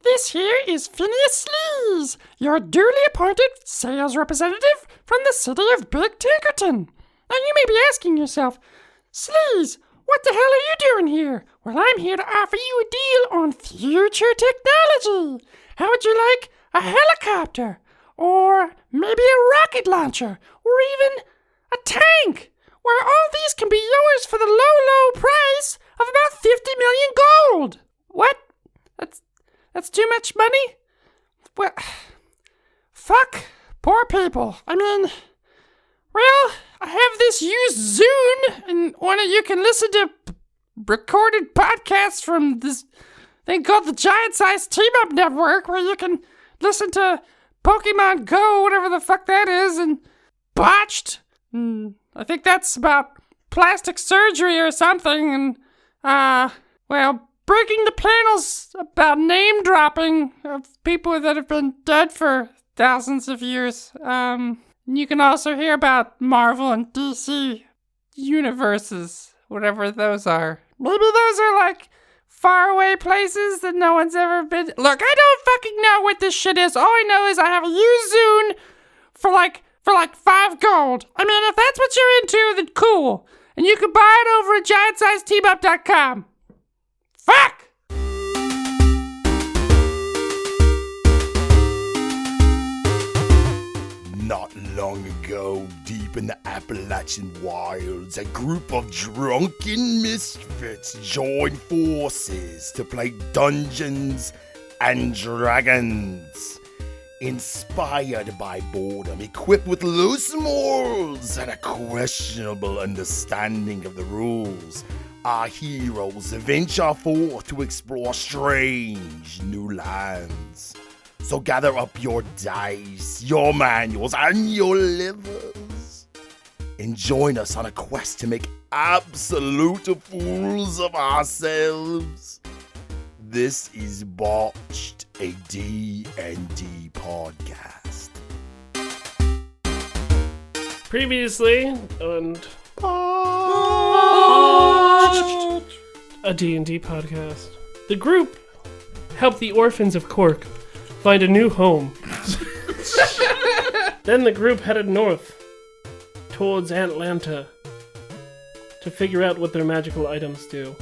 This here is Phineas Sleaze, your duly appointed sales representative from the city of Big Tinkerton. Now you may be asking yourself, Sleaze, what the hell are you doing here? Well, I'm here to offer you a deal on future technology. How would you like a helicopter? Or maybe a rocket launcher? Or even a tank? Where all these can be yours for the low, low price of about 50 million gold. What? That's too much money? Well, fuck poor people. I mean, well, I have this used Zune, and one of you can listen to recorded podcasts from this thing called the Giant Size Team Up Network, where you can listen to Pokemon Go, whatever the fuck that is, and Botched. I think that's about plastic surgery or something, and, well, breaking the panels about name dropping of people that have been dead for thousands of years. You can also hear about Marvel and DC universes, whatever those are. Maybe those are like faraway places that no one's ever been. Look, I don't fucking know what this shit is. All I know is I have a used Zune for like 5 gold. I mean, if that's what you're into, then cool. And you can buy it over at giantsizeteamup.com. Fuck! Not long ago, deep in the Appalachian wilds, a group of drunken misfits joined forces to play Dungeons and Dragons. Inspired by boredom, equipped with loose morals and a questionable understanding of the rules, our heroes venture forth to explore strange new lands. So gather up your dice, your manuals, and your livers, and join us on a quest to make absolute fools of ourselves. This is Botched, a D&D podcast. Previously on a D&D podcast, the group helped the orphans of Cork find a new home. Then the group headed north towards Atlanta to figure out what their magical items do.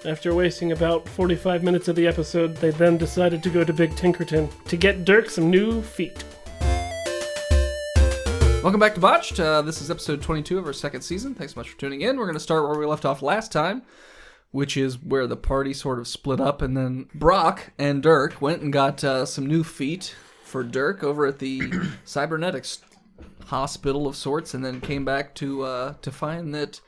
After wasting about 45 minutes of the episode, they then decided to go to Big Tinkerton to get Dirk some new feet. Welcome back to Botched. This is episode 22 of our second season. Thanks so much for tuning in. We're going to start where we left off last time, which is where the party sort of split up, and then Brock and Dirk went and got some new feet for Dirk over at the cybernetics hospital of sorts, and then came back to find that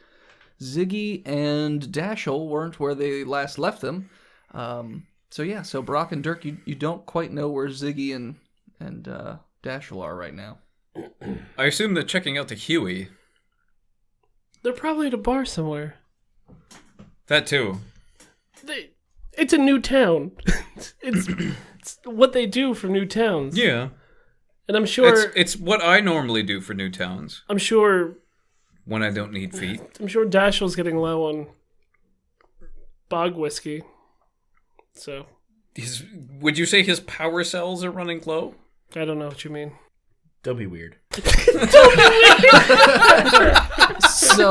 Ziggy and Dashel weren't where they last left them. So Brock and Dirk, you don't quite know where Ziggy and Dashel are right now. I assume they're checking out the Huey. They're probably at a bar somewhere. That too. It's a new town. it's what they do for new towns. Yeah. And I'm sure... It's what I normally do for new towns. I'm sure... When I don't need feet. I'm sure Dashel's getting low on bog whiskey. So... Would you say his power cells are running low? I don't know what you mean. Don't be weird. So...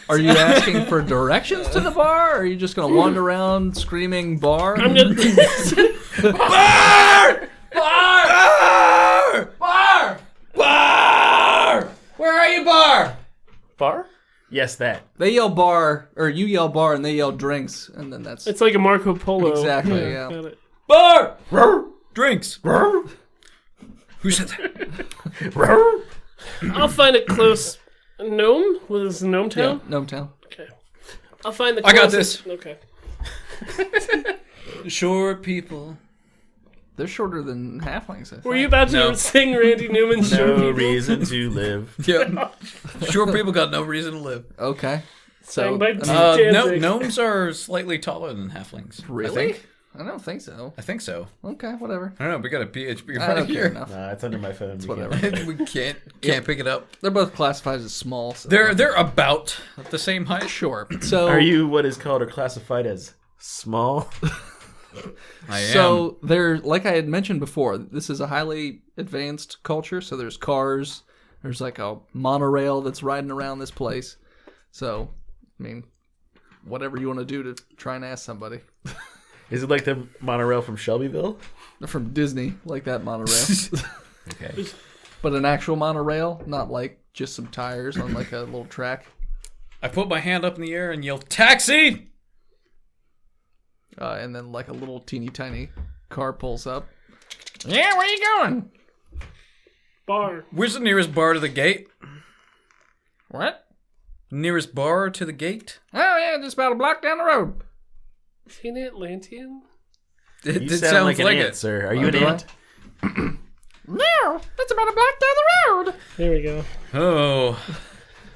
Are you asking for directions to the bar, or are you just going to wander around screaming bar? I'm gonna... Bar! Bar! Bar! Bar! Where are you, bar? Bar? Yes, that. They yell bar, or you yell bar, and they yell drinks, and then that's... It's like a Marco Polo. Exactly, yeah. Got it. Bar! Drinks! Who said that? I'll find a close... Gnome? What is the Gnome Town? Yeah, Gnome Town. Okay. I'll find the I got closest... this. Okay. Short people. They're shorter than halflings, I think. Were you about to sing Randy Newman's Short No People? reason to live. Yeah. Short people got no reason to live. Okay. Sang So, by I mean, Danzig. Gnomes are slightly taller than halflings. Really? I think. I don't think so. I think so. Okay, whatever. I don't know. We got a PHP I right don't care here. enough. Nah, it's under my phone. It's whatever. We can't pick it up. They're both classified as small. So They're about the same height. sure. So Are you what is called or classified as small? I am. So they're like I had mentioned before. This is a highly advanced culture. So there's cars. There's like a monorail that's riding around this place. So, I mean, whatever you want to do to try and ask somebody. Is it like the monorail from Shelbyville? They're from Disney, like that monorail. Okay. But an actual monorail, not like just some tires on like a little track. I put my hand up in the air and yell, "Taxi!" And then like a little teeny tiny car pulls up. Yeah, where you going? Bar. Where's the nearest bar to the gate? What? Nearest bar to the gate? Oh, yeah, just about a block down the road. Is he an Atlantean? It You sounds sound like an ant, it. sir. Are you an do I? ant? No, that's about a block down the road. There we go.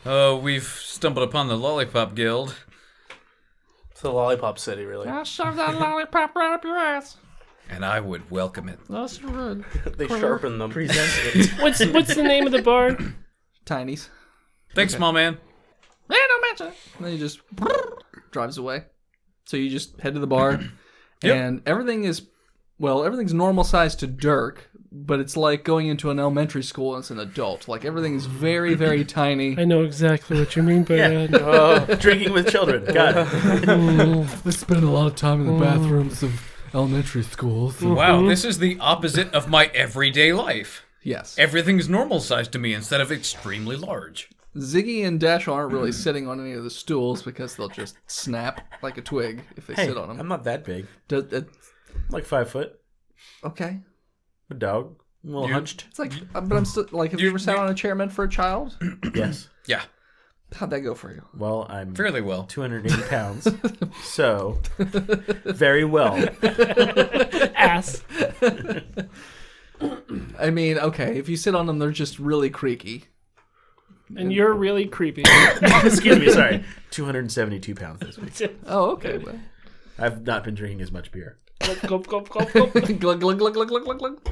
Oh, we've stumbled upon the Lollipop Guild. It's the Lollipop City, really. I'll shove that lollipop right up your ass. And I would welcome it. That's rude. They sharpen them. Present it. What's the name of the bar? Tiny's. Thanks, small man. Yeah, don't mention it. And then he just drives away. So you just head to the bar. Yep. And everything's normal size to Dirk, but it's like going into an elementary school as an adult. Like everything is very, very tiny. I know exactly what you mean by Yeah. that. Oh, drinking with children. Got it. I spend a lot of time in the bathrooms of elementary schools. Wow, this is the opposite of my everyday life. Yes. Everything's normal size to me instead of extremely large. Ziggy and Dash aren't really sitting on any of the stools because they'll just snap like a twig if they Hey, sit on them. I'm not that big. I'm Like 5 foot. okay. A dog. A little hunched. It's like, but I'm still like, have you ever sat on a chair meant for a child? Yes. Yeah, How'd that go for you? Well, I'm fairly well. 280 pounds. So, very well. Ass. I mean, okay, if you sit on them, they're just really creaky. And you're really creepy. Excuse me, sorry. 272 pounds this week. Oh, okay. Well. I've not been drinking as much beer. Gulp, gulp, gulp, gulp. glug, glug, glug, glug, glug, glug, glug.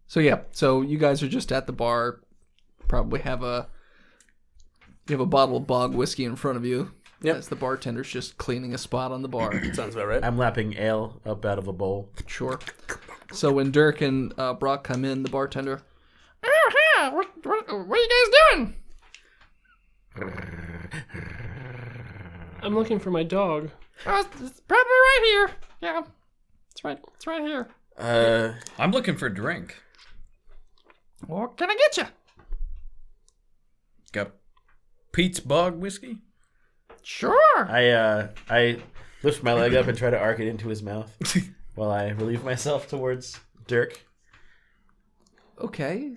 So yeah, so you guys are just at the bar. Probably have a bottle of bog whiskey in front of you. Yep. As the bartender's just cleaning a spot on the bar. Sounds about right. I'm lapping ale up out of a bowl. Sure. So when Dirk and Brock come in, the bartender, Oh, yeah, what are you guys doing? I'm looking for my dog. Oh, it's probably right here. Yeah, it's right here. I'm looking for a drink. What can I get you? Got Pete's Bog whiskey? Sure. I lift my leg up and try to arc it into his mouth while I relieve myself towards Dirk. okay,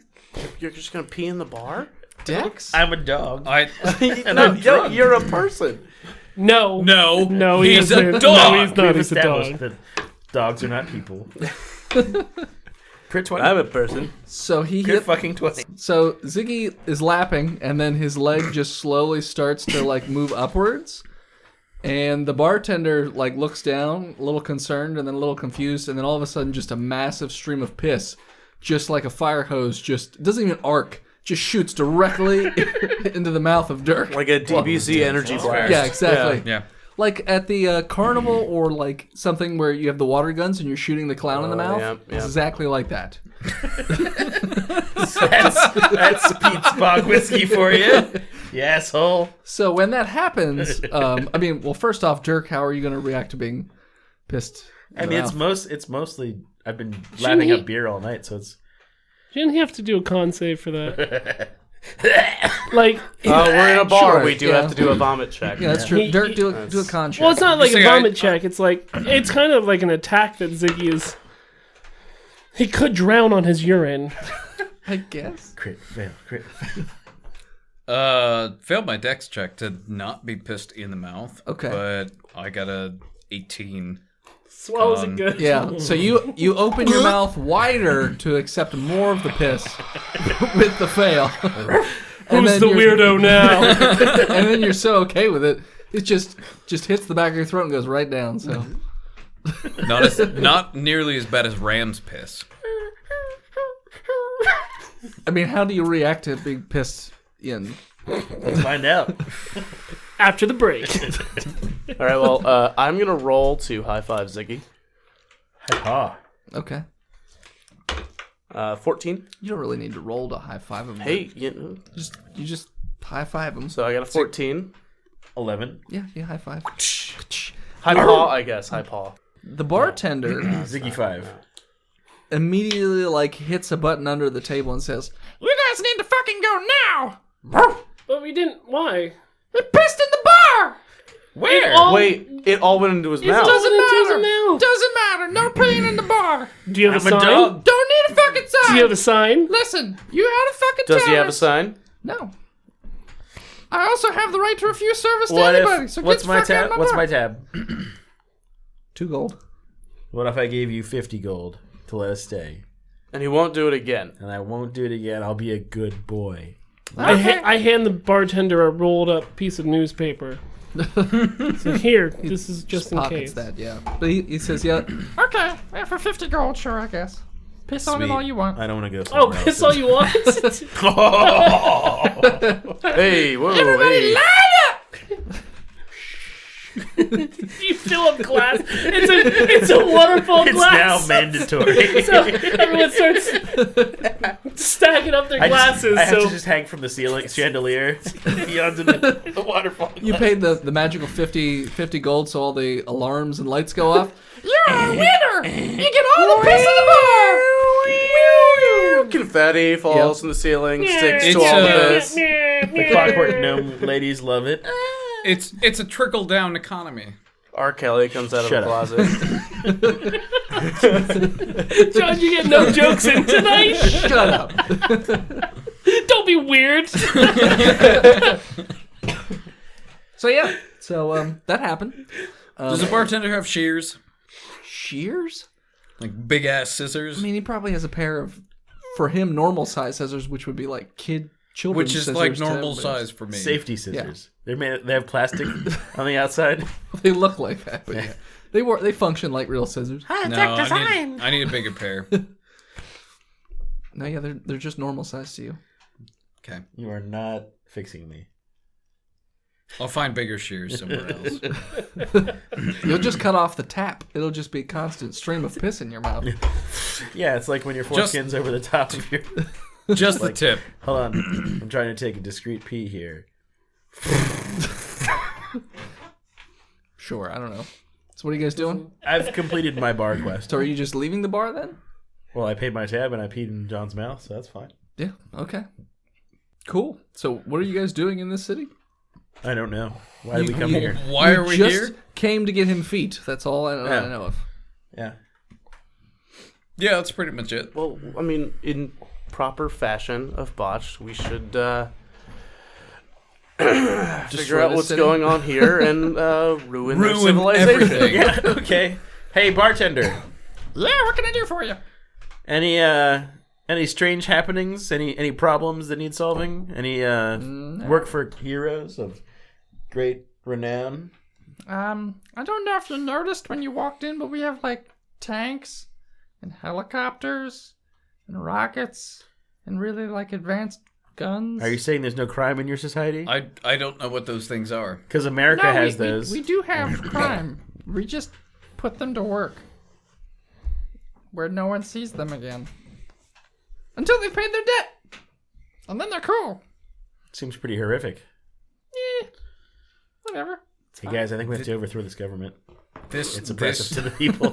You're just gonna pee in the bar? Dex? I'm a dog. And no, you're a person. No. No, No, he's a isn't. dog. No, he's not. We've He's a established dog. that dogs are not people. Crit 20. I'm a person. So he Crit hit, fucking 20. so Ziggy is lapping, and then his leg just slowly starts to like move upwards. And the bartender like looks down, a little concerned, and then a little confused, and then all of a sudden, just a massive stream of piss, just like a fire hose, just doesn't even arc, just shoots directly into the mouth of Dirk. Like a DBZ energy blast. Yeah, exactly. Yeah. Like at the carnival or like something where you have the water guns and you're shooting the clown in the mouth. yeah, yeah. It's exactly like that. That's Pete's Bog whiskey for you. You asshole. So when that happens, I mean, well, first off, Dirk, how are you going to react to being pissed? in I the mean, mouth? it's mostly I've been lapping up beer all night, so it's Didn't he have to do a con save for that? Like, We're in a bar. Sure, We do yeah. have to do a vomit check. Yeah, that's true. He- Dirk, he- do a con check. well, it's not like See, a I- vomit check. It's like, it's kind of like an attack that Ziggy is. He could drown on his urine. I guess. crit fail, crit fail. Failed my dex check to not be pissed in the mouth. Okay. But I got a 18. Swallows it good. Yeah. So you open your mouth wider to accept more of the piss with the fail. And Who's then the you're- weirdo now? And then you're so okay with it, it just hits the back of your throat and goes right down. So Not nearly as bad as ram's piss. I mean, how do you react to being pissed in? Let's find out. After the break. All right, well, I'm going to roll to high five Ziggy. Ah. Okay. 14. You don't really need to roll to high five him. Hey, you just high five him. so I got a 14. 11. Yeah, high five. High paw, I guess. High paw. The bartender Ziggy 5. immediately like hits a button under the table and says, You guys need to fucking go now. But we didn't. Why? He pissed in the bar. Where? Wait, it all went into his mouth. Doesn't Into his matter. mouth. Doesn't matter. No peeing in the bar. Do you have I'm a a sign? dog. Don't need a fucking sign. Do you have a sign? Listen, you had a fucking Does he tell have a us. sign? no. I also have the right to refuse service to What anybody. if? So What's get my the fuck out tab? of What's bar. my tab? 2 gold. What if I gave you 50 gold to let us stay? And he won't do it again. And I won't do it again. I'll be a good boy. I hand the bartender a rolled up piece of newspaper. So here, this is just in Pockets case. that, yeah. But he says, yeah. Okay, yeah, for 50 gold, sure, I guess. Piss on it Sweet. all you want. I don't want to go. Oh, somewhere piss else. all you want. Hey, whoa, Everybody hey. line up! You fill up glass. It's a waterfall It's glass. now mandatory. So everyone starts stacking up their glasses. I have so to just hang from the ceiling chandelier onto the waterfall. You paid the magical 50 gold so all the alarms and lights go off. You're a winner! You get all the piss in the bar! Confetti falls from the ceiling, sticks to It's, all uh, this. The Clockwork Gnome ladies love it. It's a trickle down economy. R. Kelly comes out of Shut the up. closet. John, you get no jokes in tonight. Shut up. Don't be weird. So yeah. So that happened. Does the bartender have shears? Shears? Like big ass scissors? I mean, he probably has a pair of, for him, normal size scissors, which would be like children's Which is scissors like to normal everybody size else. for me. Safety scissors. They're made. They have plastic on the outside. They look like that, but yeah. They function like real scissors. No, I need a bigger pair. No, yeah, they're just normal size to you. Okay. You are not fixing me. I'll find bigger shears somewhere else. You'll just cut off the tap. It'll just be a constant stream of piss in your mouth. Yeah, it's like when your Just- foreskin's over the top of your. Just the tip. Hold on, I'm trying to take a discreet pee here. Sure, I don't know. So what are you guys doing? I've completed my bar quest. So are you just leaving the bar then? Well, I paid my tab and I peed in John's mouth, so that's fine. Yeah, okay. Cool. So what are you guys doing in this city? I don't know. Why did we come here? Why You are we just here? came to get him feet. That's all I know of. Yeah. Yeah, that's pretty much it. Well, I mean, in proper fashion of Botched, we should figure out the what's city? going on here and ruin their Ruin civilization. everything. Yeah. Okay. Hey, bartender. Yeah, what can I do for you? Any strange happenings? Any problems that need solving? Any work for heroes of great renown? I don't know if you noticed when you walked in, but we have like tanks and helicopters and rockets and really like advanced guns. Are you saying there's no crime in your society? I don't know what those things are. Because America No, has we those. We do have crime. We just put them to work where no one sees them again until they paid their debt, and then they're cool. Seems pretty horrific. Whatever. Hey guys, I think we have to overthrow this government. It's oppressive This, to the people.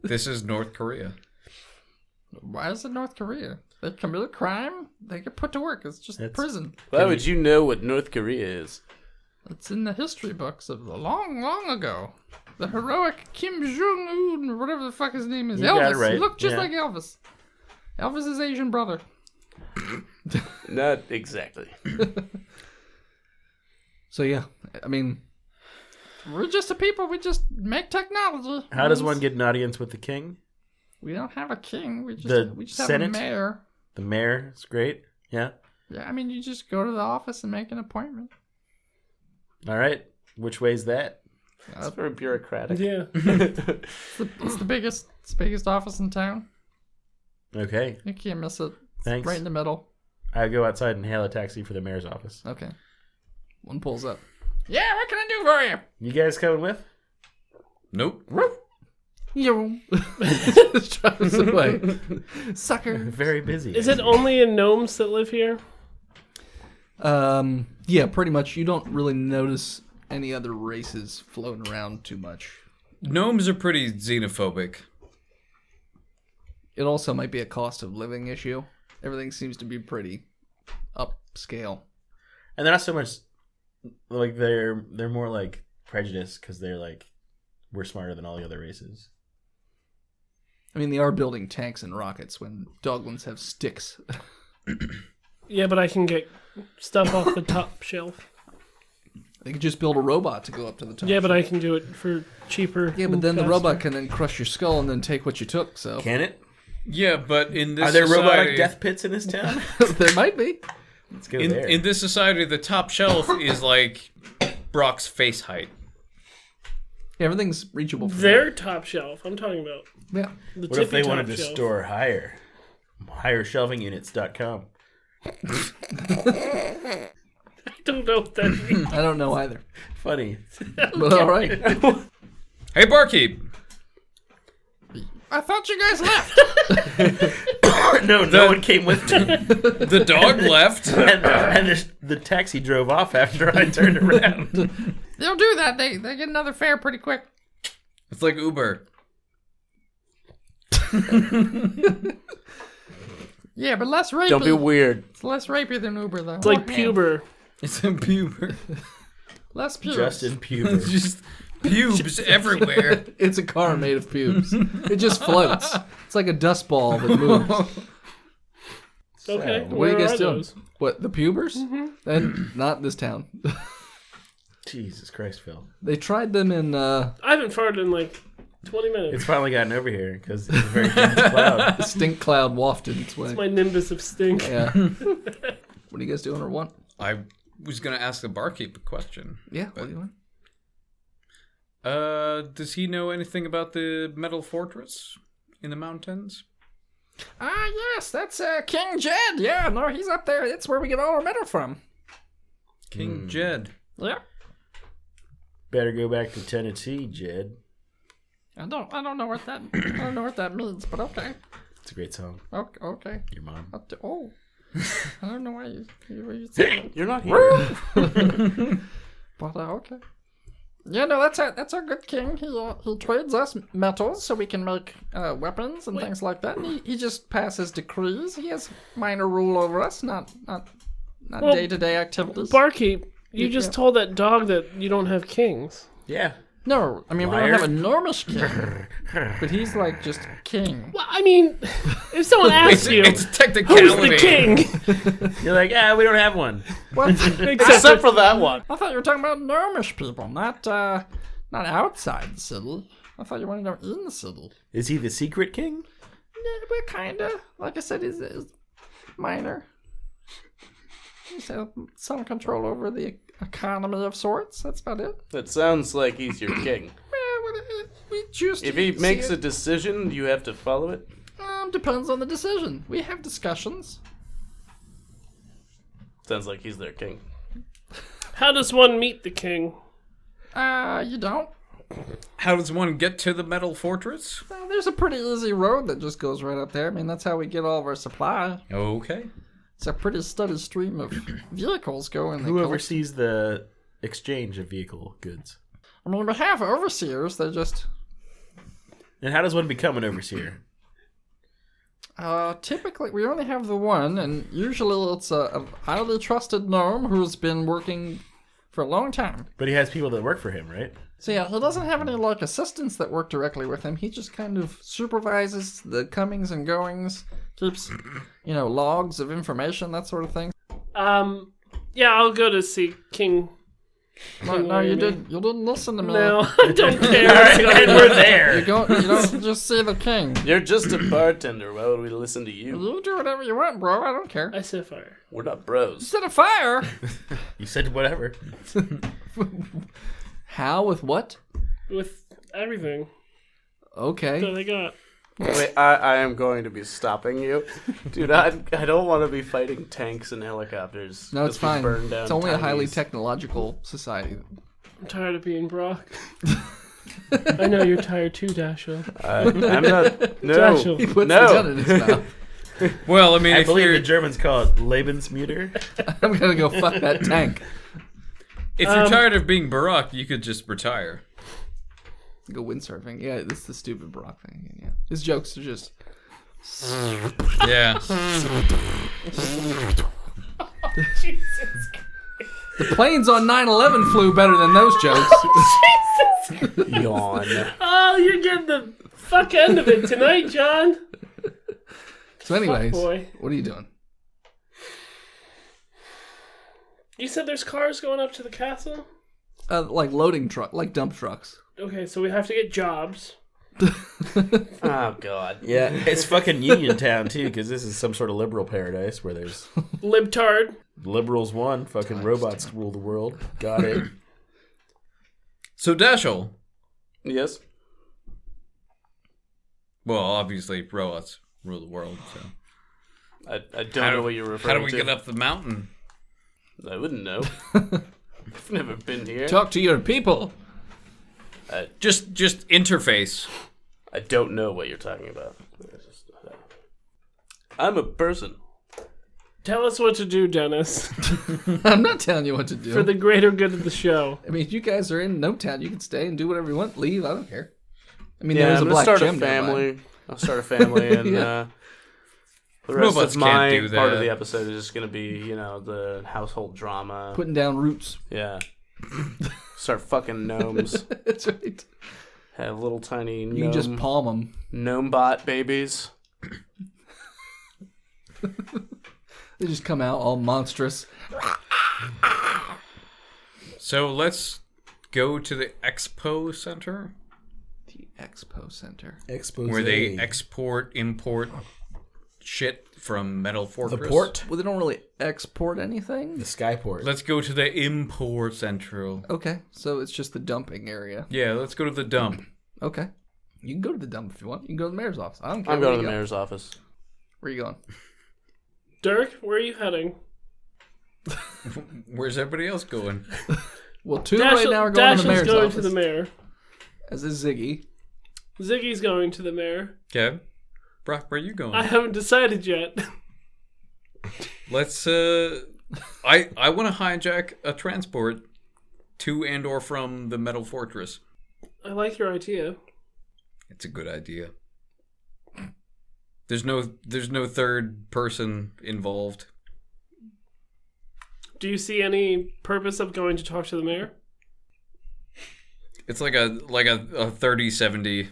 this is North Korea. Why is it North Korea? They commit a crime, they get put to work. It's just prison. Why would you know what North Korea is? It's in the history books of long, long ago. The heroic Kim Jong-un, or whatever the fuck his name is. You Elvis. got it right, He looked just yeah. like Elvis. Elvis' Asian brother. Not exactly. So yeah, I mean, We're just a people. We just make technology. How does one get an audience with the king? We don't have a king. We just The have Senate? a mayor. The mayor is great. Yeah. Yeah, I mean, you just go to the office and make an appointment. All right. Which way's that? It's very bureaucratic. Yeah. It's the biggest office in town. Okay, You can't miss it. thanks. Right in the middle. I go outside and hail a taxi for the mayor's office. Okay. One pulls up. Yeah, what can I do for you? You guys coming with? Nope. You. Just drives away. Sucker. Very busy. Is it only in gnomes that live here? Yeah, pretty much. You don't really notice any other races floating around too much. Gnomes are pretty xenophobic. It also might be a cost of living issue. Everything seems to be pretty upscale. And they're not so much like they're more like prejudiced because they're like we're smarter than all the other races. I mean, they are building tanks and rockets when Doglins have sticks. Yeah, but I can get stuff off the top shelf. They could just build a robot to go up to the top. Yeah, but I can do it for cheaper. Yeah, but and then the faster. robot can then crush your skull and then take what you took, so... Can it? Yeah, but in this Are there society, robotic death pits in this town? There might be. Let's go there. in this society, the top shelf is like Brock's face height. Yeah, everyth's reachable from Their top shelf. I'm talking about there. Yeah. the What if they tippy wanted top to shelf. store higher? Highershelvingunits.com. I don't know what that means. I don't know either. Funny. But all right. Hey, barkeep. I thought you guys left. No one came with me. The dog left. and the taxi drove off after I turned around. They'll do that. They get another fare pretty quick. It's like Uber. Yeah, but less rapey. Don't be weird. It's less rapey than Uber, though. It's like puber. It's a puber. Less pubes. Justin Puber. Just pubes everywhere. It's a car made of pubes. It just floats. It's like a dust ball that moves. Okay, So, What are you where guys doing? those? What, the pubers? Then not this town. Jesus Christ, Phil. They tried them in I haven't farted in like 20 minutes. It's finally gotten over here because it's a very dense cloud. the stink cloud wafted its way. It's my nimbus of stink. Yeah. What are you guys doing or what? I was going to ask the barkeep a question. Yeah, what do you want? Does he know anything about the metal fortress in the mountains? Ah, yes, that's King Jed. Yeah, no, he's up there. It's where we get all our metal from. King Jed. Yeah. Better go back to Tennessee, Jed. I don't know what that I don't know what that means, but okay. It's a great song. Okay. Your mom. Oh. I don't know why you say that. You're not here. But okay. Yeah, no, that's our good king. He trades us metals so we can make weapons and things like that. And he just passes decrees. He has minor rule over us, not Well, day-to-day activities. Barkeep, you Yeah. just told that dog that you don't have kings. Yeah. No, I mean, we Liar. don't have enormous king. But he's like just king. Well, I mean, if someone asks you, It's who's technicality. the king? You're like, we don't have one. What? Except for that one. I thought you were talking about enormous people, not outside the city. I thought you wanted to know in the city. Is he the secret king? Yeah, we're kinda. Like I said, he's minor. He's have some control over the economy of sorts. That's about it. That sounds like he's your king. We choose to If he see makes a it. decision, you have to follow it. Depends on the decision. We have discussions. Sounds like he's their king. How does one meet the king? You don't. How does one get to the metal fortress? There's a pretty easy road that just goes right up there. I mean, that's how we get all of our supply. Okay. It's a pretty steady stream of vehicles going. Who oversees the exchange of vehicle goods? I mean, we have overseers. They just And how does one become an overseer? typically we only have the one, and usually it's a highly trusted gnome who's been working for a long time. But he has people that work for him, right? So yeah, he doesn't have any like assistants that work directly with him. He just kind of supervises the comings and goings, keeps logs of information, that sort of thing. Yeah, I'll go to see King. No, you didn't listen to me. No, I don't care. And we're there. You don't just see the king. You're just a bartender. Why would we listen to you? You do whatever you want, bro. I don't care. I set fire. We're not bros. Set a fire. You said whatever. How with what? with everything Okay. that I got. Wait, I am going to be stopping you. Dude, I don't want to be fighting tanks and helicopters. No, it's as we fine. burn down It's only a highly townies. technological society. I'm tired of being Brock. I know you're tired too, Dashiell. I'm not. No. Dashiell. He puts No. the gun in his mouth. Well, I mean, I if believe you're the Germans call it Lebensmutter. I'm gonna go fuck that tank. tired of being Barack, you could just retire. Go windsurfing. Yeah, this is the stupid Brock thing. Yeah, his jokes are just. Yeah. The planes on 9/11 flew better than those jokes. Yawn. Oh, you're getting the fuck end of it tonight, John. So, anyways, boy. what are you doing? You said there's cars going up to the castle? Like loading truck, like dump trucks. Okay, so we have to get jobs. Oh, God. Yeah, it's fucking Uniontown, too, because this is some sort of liberal paradise where there's Libtard. liberals won, fucking robots rule the world. Got it. So, Dashiell, Yes? well, obviously, robots rule the world, so. I don't know what you're referring How do we to. get up the mountain? I wouldn't know. I've never been here. Talk to your people. Just interface. I don't know what you're talking about. I'm a person. Tell us what to do, Dennis, I'm not telling you what to do. for the greater good of the show. I mean, if you guys are in No Town, you can stay and do whatever you want. Leave, I don't care. I mean, Yeah, there's I'm a gonna black start a gem nearby. family. I'll start a family, and the rest Robots of can't my do part of that. the episode is just gonna be, the household drama. Putting down roots. Yeah. Start fucking gnomes. That's right. Have little tiny You can just palm them. gnome bot babies. They just come out all monstrous. So, let's go to the Expo Center, The Expo Center. Expose. where they import shit from Metal the Fortress. port. Well, they don't really export anything. The Skyport. Let's go to the Import Central. Okay, so it's just the dumping area. Yeah, let's go to the dump. Okay. You can go to the dump if you want. You can go to the mayor's office. I don't care. I'm where going to you the go. mayor's office. Where are you going? Dirk, where are you heading? Where's everybody else going? Well, two right now are going to the Dashill's mayor's going office. to the mayor. As is Ziggy. Ziggy's going to the mayor. Okay. Brock, where are you going? I haven't decided yet. Let's I want to hijack a transport to and or from the Metal Fortress. I like your idea. It's a good idea. There's no third person involved. Do you see any purpose of going to talk to the mayor? It's like a 30-70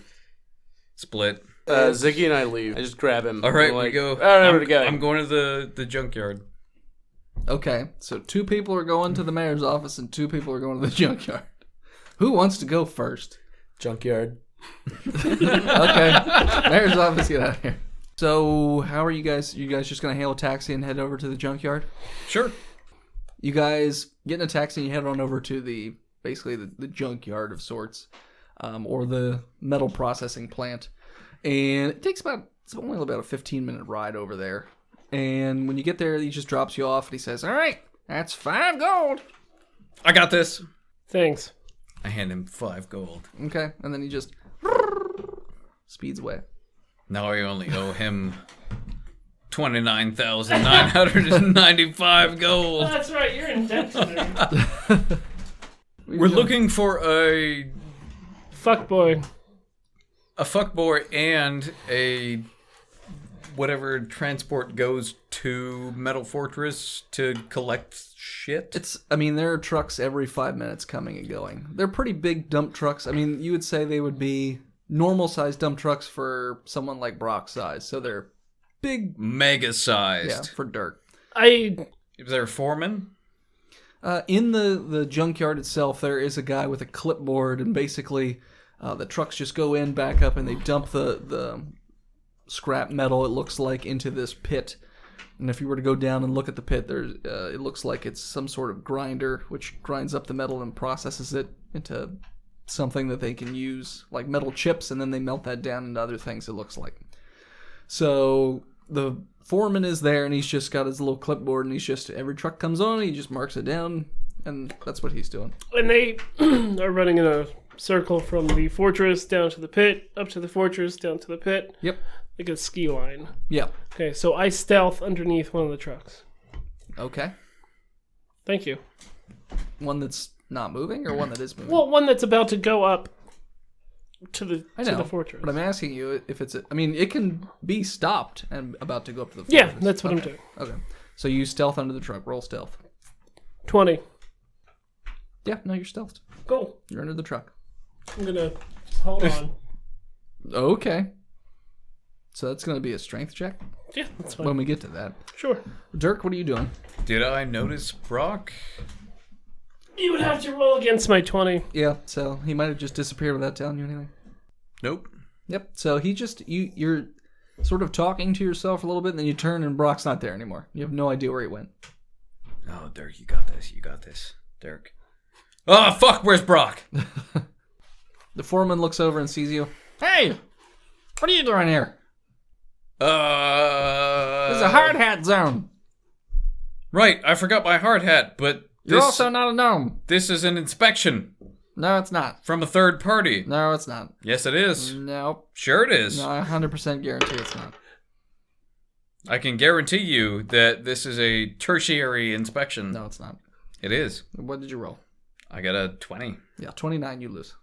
split. Ziggy and I leave. I just grab him. All right, I'm we like, go. All right, where to go? I'm going to the junkyard. Okay, so two people are going to the mayor's office and two people are going to the junkyard. Who wants to go first? Junkyard. Okay, mayor's office, get out of here. So, how are you guys? You guys just gonna hail a taxi and head over to the junkyard? Sure. You guys get in a taxi and you head on over to basically the junkyard of sorts, or the metal processing plant, and it's only about a 15-minute ride over there. And when you get there, he just drops you off and he says, "All right, that's 5 gold." I got this. Thanks. I hand him 5 gold. Okay, and then he just speeds away. Now I only owe him 29,995 gold. That's right, you're in debt today. We're looking for a Fuckboy. fuckboy and a whatever transport goes to Metal Fortress to collect shit. There are trucks every 5 minutes coming and going. They're pretty big dump trucks. I mean, you would say they would be normal-sized dump trucks for someone like Brock's size. So they're big, Mega sized. yeah, for dirt. Is there a foreman? In the junkyard itself, there is a guy with a clipboard, and basically the trucks just go in, back up, and they dump the scrap metal, it looks like, into this pit. And if you were to go down and look at the pit, it looks like it's some sort of grinder, which grinds up the metal and processes it into something that they can use, like metal chips, and then they melt that down into other things, it looks like. So the foreman is there, and he's just got his little clipboard, and he's just, every truck comes on, he just marks it down, and that's what he's doing. And they are running in a circle from the fortress down to the pit, up to the fortress, down to the pit. Yep. Like a ski line. Yeah. Okay, so I stealth underneath one of the trucks. Okay. Thank you. One that's not moving, or one that is moving? Well, one that's about to go up to the fortress. But I'm asking you if it's... it can be stopped and about to go up to the fortress. Yeah, that's what I'm doing. Okay. So you stealth under the truck. Roll stealth. 20. Yeah, no, you're stealthed. Cool. You're under the truck. I'm gonna hold on. Okay. So that's going to be a strength check Yeah, that's fine. when we get to that. Sure. Dirk, what are you doing? Did I notice Brock? You would have to roll against my 20. Yeah, so he might have just disappeared without telling you anything. Nope. Yep. So he just you're sort of talking to yourself a little bit, and then you turn and Brock's not there anymore. You have no idea where he went. Oh, Dirk, you got this. You got this, Dirk. Oh, fuck, where's Brock? The foreman looks over and sees you. Hey, what are you doing here? This is a hard hat zone. Right, I forgot my hard hat, but You're also not a gnome. this is an inspection No, it's not. from a third party. No, it's not. Yes, it is. Nope. Sure it is. No, I 100% guarantee it's not. I can guarantee you that this is a tertiary inspection. No, it's not. It is. What did you roll? I got a 20. Yeah, 29, you lose.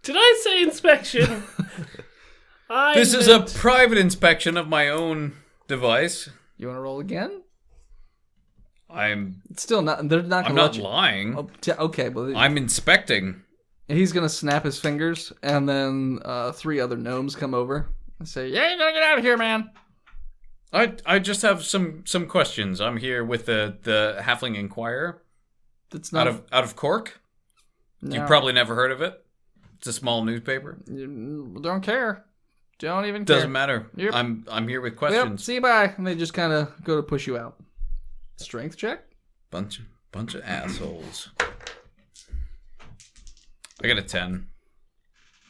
Did I say inspection? This is a private inspection of my own device. You want to roll again? I'm It's still not. They're not I'm going to not let you. lying. Oh, okay, well, I'm inspecting. he's going to snap his fingers, and then 3 other gnomes come over and say, "Yeah, you got to get out of here, man." I just have some questions. I'm here with the Halfling Inquirer That's not. out of Cork. no, You've probably never heard of it. It's a small newspaper. You don't care. Don't even care. Doesn't matter. Yep. I'm here with Yep, questions. see you, bye. And they just kind of go to push you out. Strength check? Bunch of assholes. I got a 10.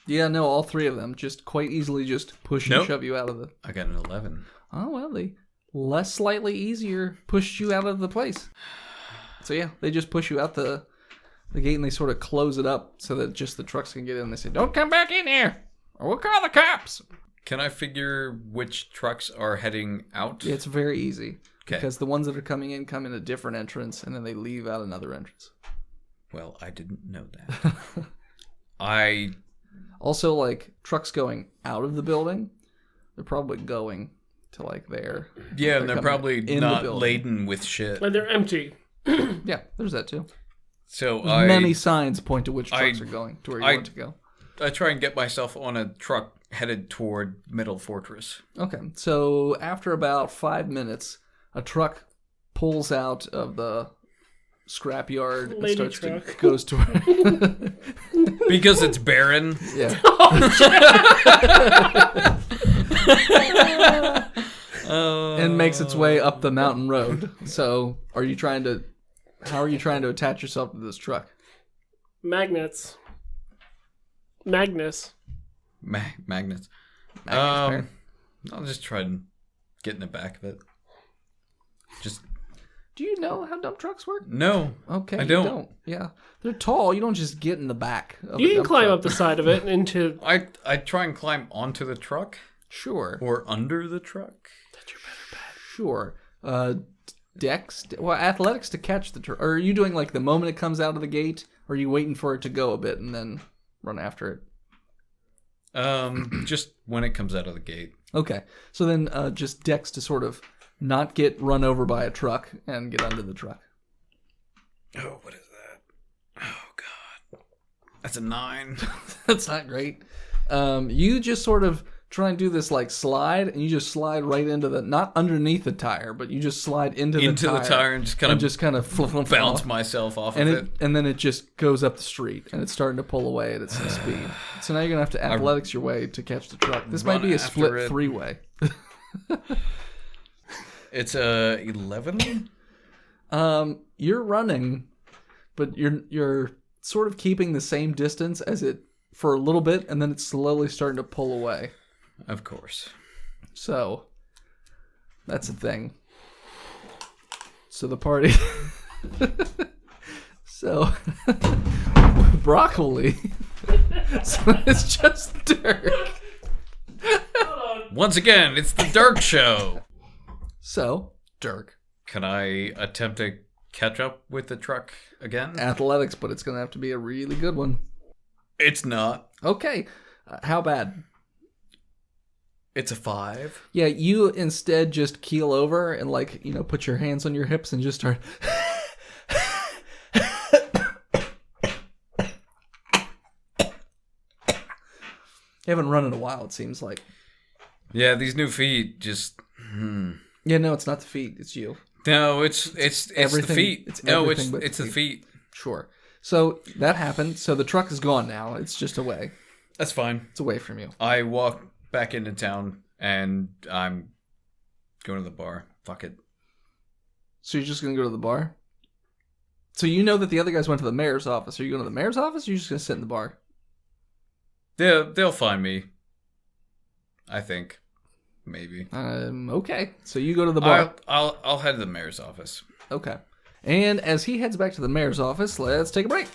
Yeah, no, all 3 of them just quite easily just push and Nope. shove you out of the... I got an 11. Oh, well, they slightly easier pushed you out of the place. So yeah, they just push you out the gate, and they sort of close it up so that just the trucks can get in. They say, "Don't come back in here, or we'll call the cops." Can I figure which trucks are heading out? It's very easy. Okay. Because the ones that are coming in come in a different entrance, and then they leave out another entrance. Well, I didn't know that. I Also, like, trucks going out of the building, they're probably going to, like, there. yeah, and they're coming probably in the not building. laden with shit. And they're empty. Yeah, there's that too. So There's many signs point to which trucks I- are going to where you I- want to go. I try and get myself on a truck headed toward Middle Fortress. Okay, so after about 5 minutes, a truck pulls out of the scrapyard and Lady starts truck. to goes to Because it's barren. yeah. And makes its way up the mountain road. So, how are you trying to attach yourself to this truck? Magnets. Magnus. Magnets. Magnus pair? I'll just try and get in the back of it. Just Do you know how dump trucks work? no. Okay, I you don't. Yeah, they're tall. You don't just get in the back. Of You a can dump climb truck. up the side of it into... I try and climb onto the truck Sure, or under the truck. sure. Athletics to catch the truck. Or are you doing like the moment it comes out of the gate, or are you waiting for it to go a bit and then run after it? Just when it comes out of the gate. Okay, so then just dex to sort of not get run over by a truck and get under the truck. Oh, what is that? Oh God, that's a 9. That's not great. You just sort of try and do this like slide, and you just slide right into the, not underneath the tire, but you just slide into the tire and just kind of flip bounce myself off and of it. and then it just goes up the street, and it's starting to pull away at its speed. So now you're gonna have to athletics your way to catch the truck. This might run be a after split it. 3-way. It's a 11. You're running but you're sort of keeping the same distance as it for a little bit, and then it's slowly starting to pull away. Of course. So that's the thing. So the party. So broccoli. So it's just Dirk. Once again, it's the Dirk Show. So Dirk. Can I attempt to catch up with the truck again? Athletics, but it's gonna have to be a really good one. It's not. Okay. How bad? It's a 5. Yeah, you instead just keel over and put your hands on your hips and just start. You haven't run in a while, it seems like. Yeah, these new feet just. Yeah, no, it's not the feet. It's you. No, it's everything. the feet. It's no, everything but it's the feet. Sure. So that happened. So the truck is gone now. It's just away. That's fine. It's away from you. I walk back into town and I'm going to the bar. Fuck it. So you're just going to go to the bar? So you know that the other guys went to the mayor's office. Are you going to the mayor's office or are you just going to sit in the bar? They'll find me. I think. Maybe. Okay. So you go to the bar. I'll head to the mayor's office. Okay. And as he heads back to the mayor's office, let's take a break.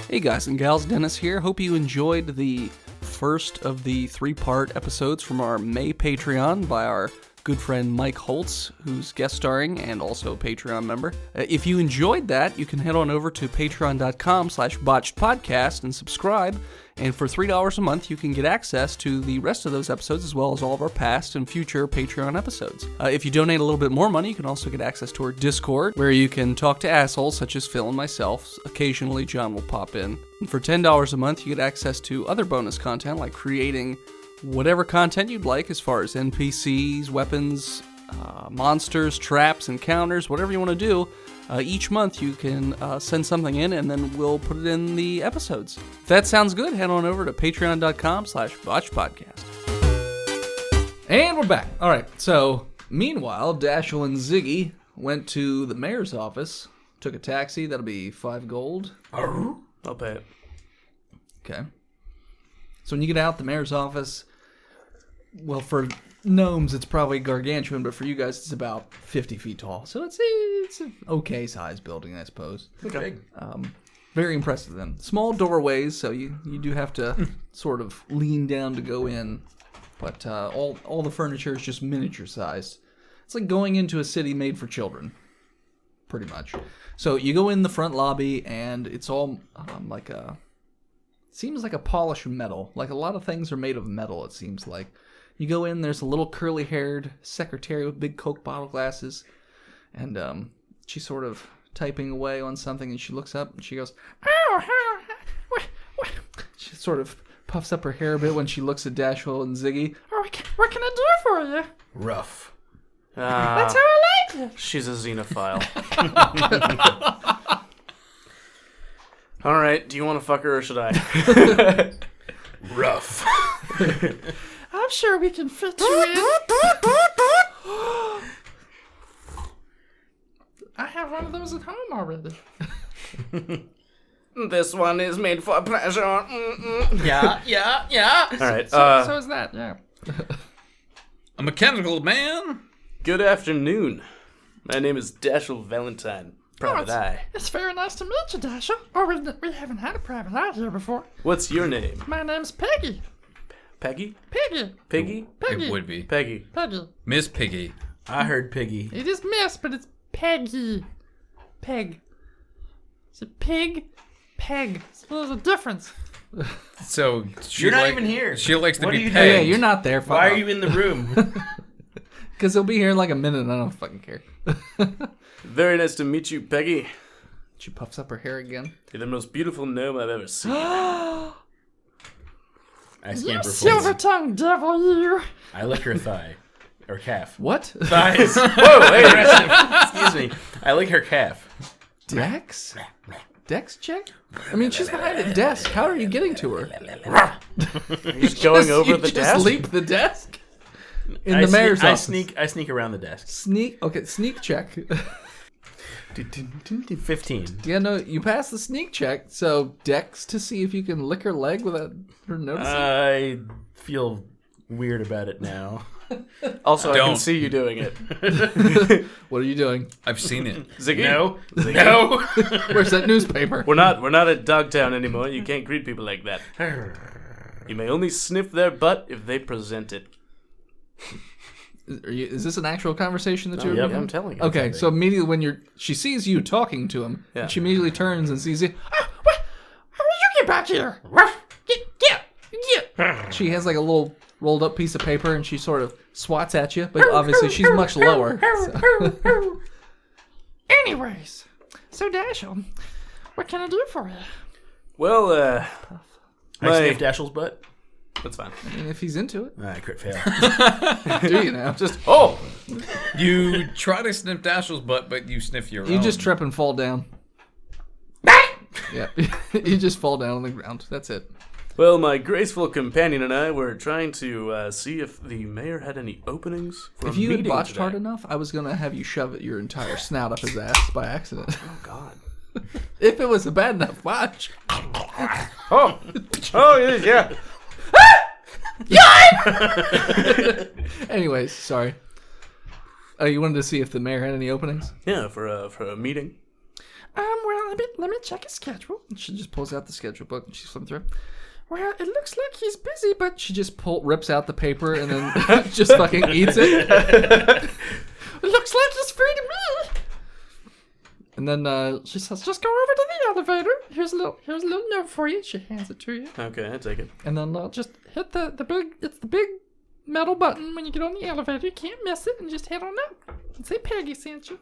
Hey guys and gals, Dennis here. Hope you enjoyed the first of the 3-part episodes from our May Patreon by our good friend Mike Holtz, who's guest starring and also a Patreon member. If you enjoyed that, you can head on over to patreon.com/botchedpodcast and subscribe. And for $3 a month, you can get access to the rest of those episodes as well as all of our past and future Patreon episodes. If you donate a little bit more money, you can also get access to our Discord, where you can talk to assholes such as Phil and myself. Occasionally, John will pop in. And for $10 a month, you get access to other bonus content, like creating whatever content you'd like as far as NPCs, weapons, monsters, traps, encounters, whatever you want to do. Each month you can send something in and then we'll put it in the episodes. If that sounds good, head on over to patreon.com/botchedpodcast. And we're back. All right, so meanwhile, Dashel and Ziggy went to the mayor's office, took a taxi. That'll be 5 gold. I'll pay it. Okay. So when you get out the mayor's office, well, for gnomes it's probably gargantuan, but for you guys it's about 50 feet tall. So it's an okay size building, I suppose. Okay. Very impressive then. Small doorways, so you do have to sort of lean down to go in. But all the furniture is just miniature sized. It's like going into a city made for children, pretty much. So you go in the front lobby and it's all seems like a polished metal. Like a lot of things are made of metal, it seems like. You go in, there's a little curly-haired secretary with big Coke bottle glasses, and she's sort of typing away on something, and she looks up, and she goes, "Oh, she sort of puffs up her hair a bit when she looks at Dashel and Ziggy. Oh, what can I do for you? Rough. That's how I like it. She's a xenophile. All right, do you want to fuck her or should I? Rough. I'm sure we can fit you in. I have one of those at home already. This one is made for pleasure. Yeah. All right. So is that, yeah. A mechanical man? Good afternoon. My name is Dashel Valentine. Private Eye. It's very nice to meet you, Dasher. Oh, we haven't had a private eye here before. What's your name? My name's Peggy. Peggy? Piggy. Piggy? Peggy. It would be. Peggy. Peggy. Miss Piggy. I heard Piggy. It is Miss, but it's Peggy. Peg. Is it pig? Peg. So there's a difference. So You're not even here. She likes to What be are you pegged. doing? Yeah, you're not there. Why are you in the room? Because he'll be here in like a minute and I don't fucking care. Very nice to meet you, Peggy. She puffs up her hair again. You're the most beautiful gnome I've ever seen. I You scamper silver-tongued devil, you. I lick her thigh. Or calf. What? Thighs. Whoa, wait. Excuse me. I lick her calf. Dex? Dex check? I mean, she's behind a desk. How are you getting to her? He's going over You the just desk. leap the desk? In the mayor's office. I sneak around the desk. Sneak check. 15. Yeah, no, you pass the sneak check, so Dex to see if you can lick her leg without her noticing. I feel weird about it now. Also, I can Don't. see you doing it. What are you doing? I've seen it. Ziggy? No. No. Where's that newspaper? We're not at Dogtown anymore. You can't greet people like that. You may only sniff their butt if they present it. Is this an actual conversation that you're yep, having? I'm telling you. Okay, so immediately when she sees you talking to him, Yeah. and she immediately turns and sees you. How did you get back here? Yeah. She has like a little rolled up piece of paper, and she sort of swats at you, but obviously she's much lower. So. Anyways, so Dashiell, what can I do for you? Well, I sniffed Dashiell's butt. that's fine. I mean, if he's into it, I crit fail. do you now? Just You try to sniff Dashiell's butt, but you sniff your You own. just trip and fall down. Yeah, you just fall down on the ground. That's it. well, my graceful companion and I were trying to see if the mayor had any openings for If a you had meeting botched today. hard enough, I was gonna have you shove your entire snout up his ass by accident. Oh God. If it was a bad enough botch. Oh yeah. Anyways, sorry. You wanted to see if the mayor had any openings? Yeah, for a meeting. Well, let me check his schedule. She just pulls out the schedule book and she's flipping through. Well, it looks like he's busy, but She just rips out the paper and then just fucking eats it. it looks like he's free to me. And then She says, just go over to the elevator. Here's a little note for you. She hands it to you. Okay, I take it. And then just hit the big metal button when you get on the elevator. You can't miss it, and just head on up. And say Peggy sent you.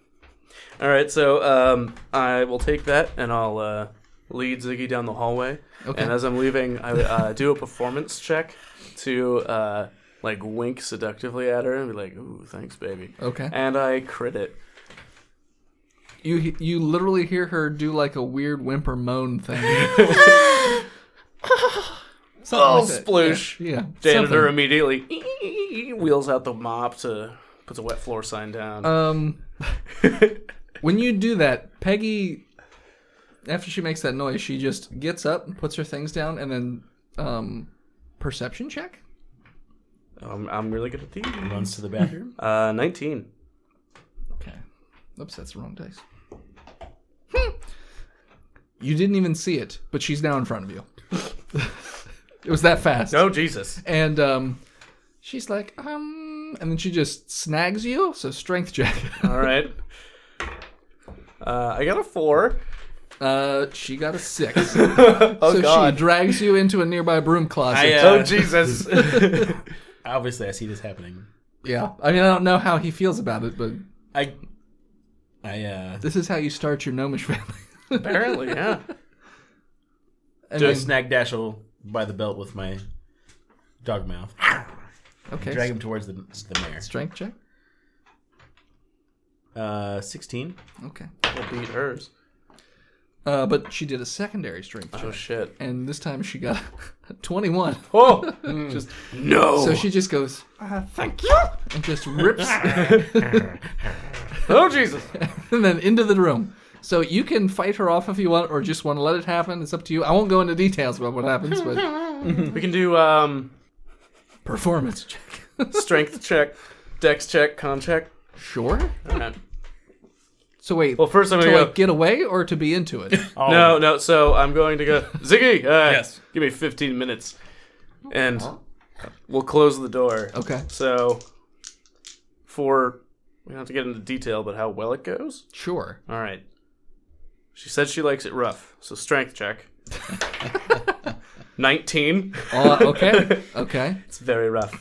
All right, so I will take that and I'll lead Ziggy down the hallway. Okay. And as I'm leaving, I do a performance check to like wink seductively at her and be like, "Ooh, thanks, baby." Okay. And I crit it. You literally hear her do like a weird whimper moan thing. Something like that. sploosh. Yeah. Janitor something. immediately wheels out the mop puts a wet floor sign down. When you do that, Peggy, after she makes that noise, she just gets up and puts her things down, and then perception check. I'm really good at these. Runs to the bathroom. 19. Okay. Oops, that's the wrong dice. You didn't even see it, but she's now in front of you. It was that fast. Oh, Jesus. And she's like, and then she just snags you. So strength check. All right. I got a 4. She got a 6. Oh, So God. she drags you into a nearby broom closet. Oh, Jesus. Obviously, I see this happening. Yeah. I mean, I don't know how he feels about it, but I this is how you start your gnomish family. Apparently, yeah. I do I mean, snag Dashiell by the belt with my dog mouth. okay. Drag him towards the mayor. Strength check. 16. Okay. We'll beat hers. But she did a secondary strength check. Oh, shit. And this time she got a 21. Oh! Just No! So she just goes, Thank you. and just rips, Oh, Jesus! and then into the room. So you can fight her off if you want, or just want to let it happen. It's up to you. I won't go into details about what happens, but We can do performance check. strength check, dex check, con check. Sure. All right. So wait, Well, first I'm to going to like get away or to be into it? No, so I'm going to go, Ziggy, Yes. give me 15 minutes, and we'll close the door. Okay. So, we don't have to get into detail, but how well it goes? Sure. All right. She said she likes it rough, so strength check. 19. Okay. Okay. It's very rough.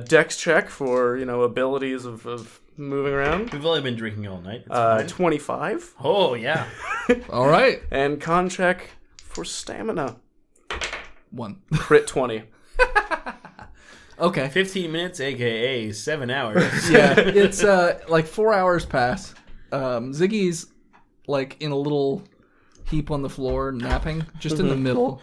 Dex check for, abilities of moving around. We've only been drinking all night. It's fine. 25. Oh, yeah. All right. And con check for stamina. 1. Crit 20. Okay. 15 minutes, a.k.a. 7 hours. Yeah. It's like 4 hours pass. Ziggy's like in a little heap on the floor, napping, just in the middle.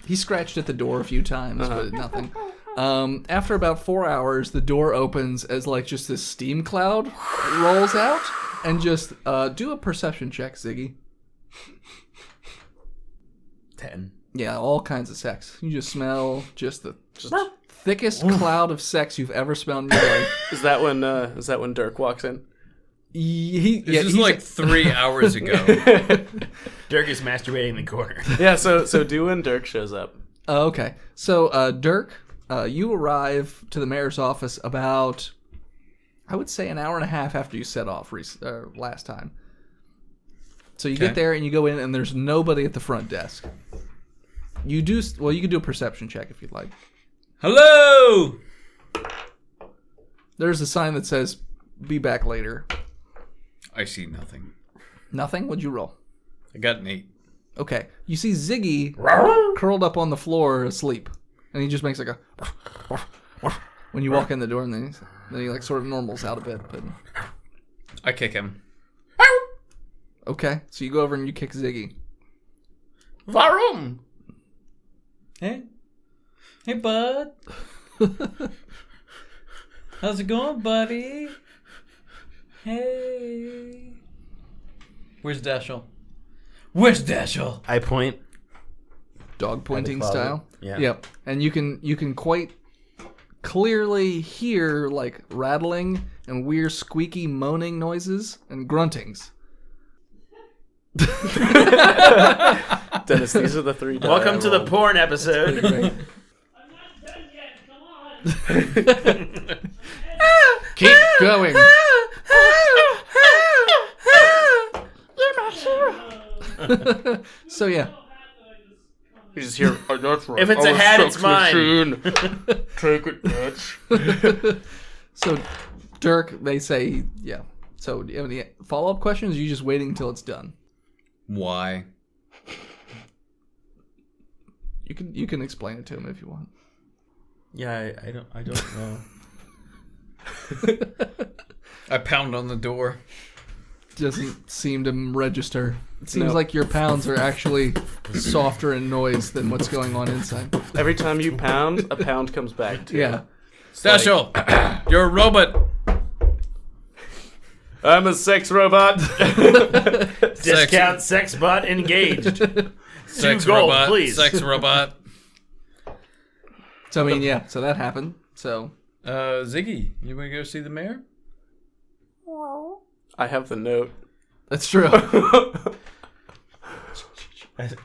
He scratched at the door a few times, but nothing. After about 4 hours, the door opens as like just this steam cloud rolls out, and just do a perception check, Ziggy. 10. Yeah, all kinds of sex. You just smell just the thickest cloud of sex you've ever smelled in your life. Is that when Dirk walks in? This is like 3 hours ago. Dirk is masturbating in the corner. Yeah, so do when Dirk shows up. Okay. So, Dirk, you arrive to the mayor's office about, I would say, an hour and a half after you set off last time. So you get there and you go in and there's nobody at the front desk. You can do a perception check if you'd like. Hello! There's a sign that says, "Be back later." I see nothing. Nothing? What'd you roll? I got an 8. Okay. You see Ziggy curled up on the floor asleep. And he just makes like a when you walk in the door, and then he like sort of normals out a bit. But I kick him. okay, so you go over and you kick Ziggy. Varum! Hey, bud. How's it going, buddy? Hey. Where's Dashel? I point. Dog pointing closet. style. Yeah. Yep. And you can quite clearly hear like rattling and weird squeaky moaning noises and gruntings. Dennis, these are the 3 die Welcome I to the rolled. porn episode. Keep going. So yeah. You just hear, oh, that's right. If it's a hat, it's mine. Take it, bitch. So Dirk, they say yeah. So do you have any follow-up questions? Or are you just waiting until it's done? Why? You can explain it to him if you want. Yeah, I don't know. I pound on the door. Doesn't seem to register. It seems like your pounds are actually softer in noise than what's going on inside. Every time you pound, a pound comes back to you. Yeah. Dashel, you're a robot. I'm a sex robot. Discount sex bot engaged. Sex 2 gold, robot. please. Sex robot. So I mean, yeah. So that happened. So Ziggy, you want to go see the mayor? I have the note. that's true.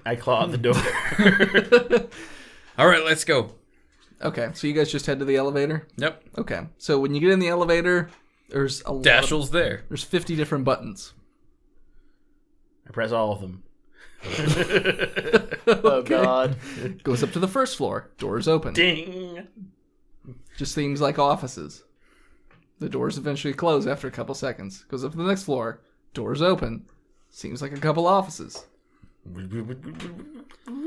I claw at the door. All right, let's go. Okay. So you guys just head to the elevator. Yep. Okay. So when you get in the elevator, there's a lot. Dashel's there. There's 50 different buttons. I press all of them. Oh, God. Goes up to the first floor. Doors open. Ding. Just seems like offices. The doors eventually close after a couple seconds. Goes up to the next floor. Doors open. Seems like a couple offices.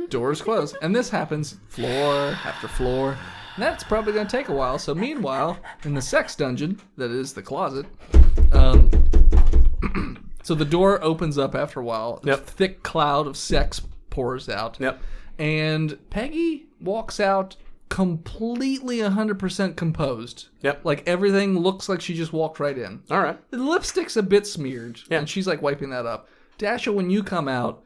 Doors close. And this happens floor after floor. And that's probably going to take a while. So meanwhile, in the sex dungeon, that is the closet, so the door opens up after a while. Yep. A thick cloud of sex pours out. Yep. And Peggy walks out completely 100% composed. Yep. Like everything looks like she just walked right in. All right. The lipstick's a bit smeared, Yeah. and she's like wiping that up. Dasha, when you come out,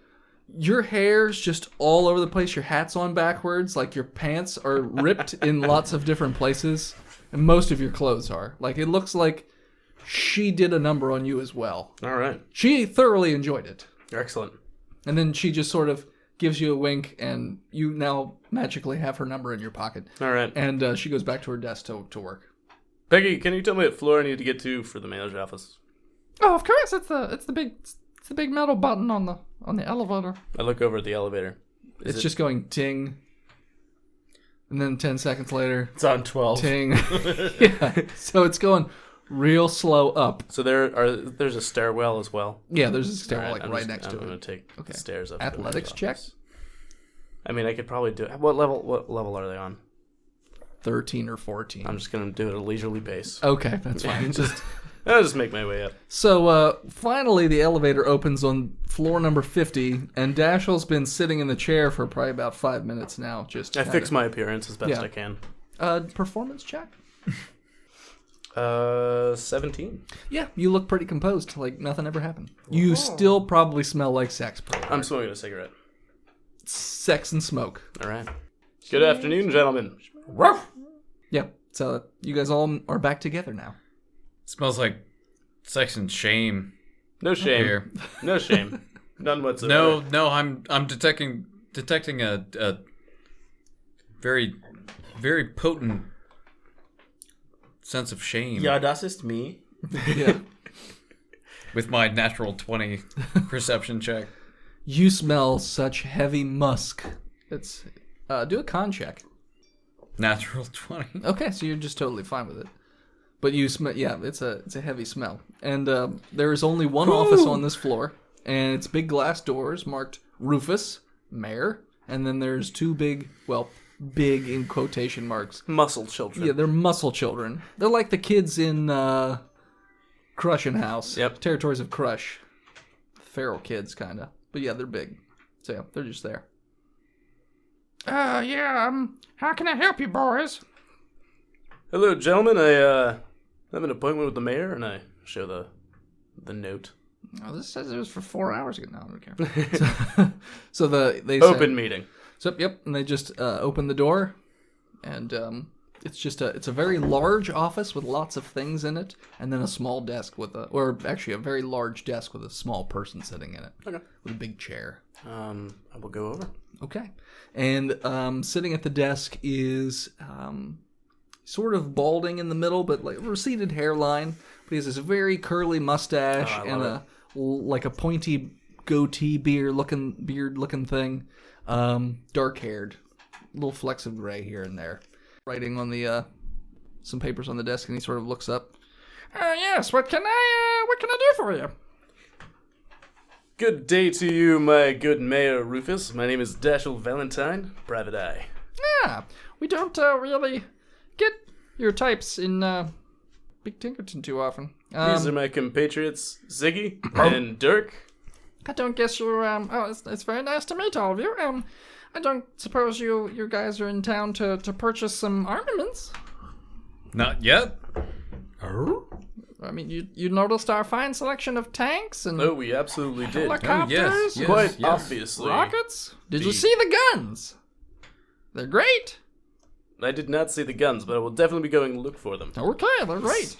your hair's just all over the place. Your hat's on backwards. Like your pants are ripped in lots of different places, and most of your clothes are. Like it looks like she did a number on you as well. All right. She thoroughly enjoyed it. Excellent. And then she just sort of gives you a wink, and you now magically have her number in your pocket. All right. And she goes back to her desk to work. Peggy, can you tell me what floor I need to get to for the manager's office? Oh, of course, it's the big metal button on the elevator. I look over at the elevator. It's just going ting. And then 10 seconds later, It's on 12. ting. Yeah. So it's going real slow up. So there's a stairwell as well. Yeah, there's a stairwell All like I'm right just- next I'm to gonna it. take Okay. the stairs up. to the Athletics manager's check. office. I mean, I could probably do it. What level are they on? 13 or 14. I'm just gonna do it at a leisurely pace. Okay, that's fine. I'll just make my way up. So finally, the elevator opens on floor number 50, and Dashel's been sitting in the chair for probably about 5 minutes now. Just I fix my appearance as best Yeah. I can. performance check. 17. Yeah, you look pretty composed, like nothing ever happened. You still probably smell like sex. I'm smoking a cigarette. Sex and smoke. All right. Good afternoon, gentlemen. Yeah, so you guys all are back together now. Smells like sex and shame. No shame. Here. No shame. None whatsoever. No, I'm detecting a very, very potent sense of shame Ja, das ist me. Yeah. with my natural 20 perception check. You smell such heavy musk. It's do a con check. Natural 20. Okay, so you're just totally fine with it. But you smell, yeah, it's a heavy smell. And there is only one office on this floor, and it's big glass doors marked Rufus, Mayor, and then there's two big big in quotation marks. Muscle children. Yeah, they're muscle children. They're like the kids in Crush and House. Yep. Territories of Crush. Feral kids, kind of. But yeah, they're big. So yeah, they're just there. How can I help you, boys? Hello, gentlemen. I have an appointment with the mayor, and I show the note. Oh, this says it was for 4 hours ago. No, I don't care. So they say, Open meeting. So yep, and they just open the door, and it's a very large office with lots of things in it, and then a small desk or actually a very large desk with a small person sitting in it. Okay. With a big chair. I will go over. Okay. And sitting at the desk is sort of balding in the middle, but like receded hairline. But he has this very curly mustache and a pointy goatee beard looking thing. Dark haired, little flecks of gray here and there. Writing on the some papers on the desk, and he sort of looks up. Yes, what can I do for you? Good day to you, my good Mayor Rufus. My name is Dashiell Valentine, Private Eye. Yeah, we don't really get your types in Big Tinkerton too often. These are my compatriots, Ziggy and Dirk. I don't guess you're, it's very nice to meet all of you. I don't suppose you guys are in town to purchase some armaments. Not yet. I mean, you noticed our fine selection of tanks and Oh, we absolutely did. helicopters, yes. Quite obviously. rockets. Did you see the guns? They're great. I did not see the guns, but I will definitely be going to look for them. Okay, they're great.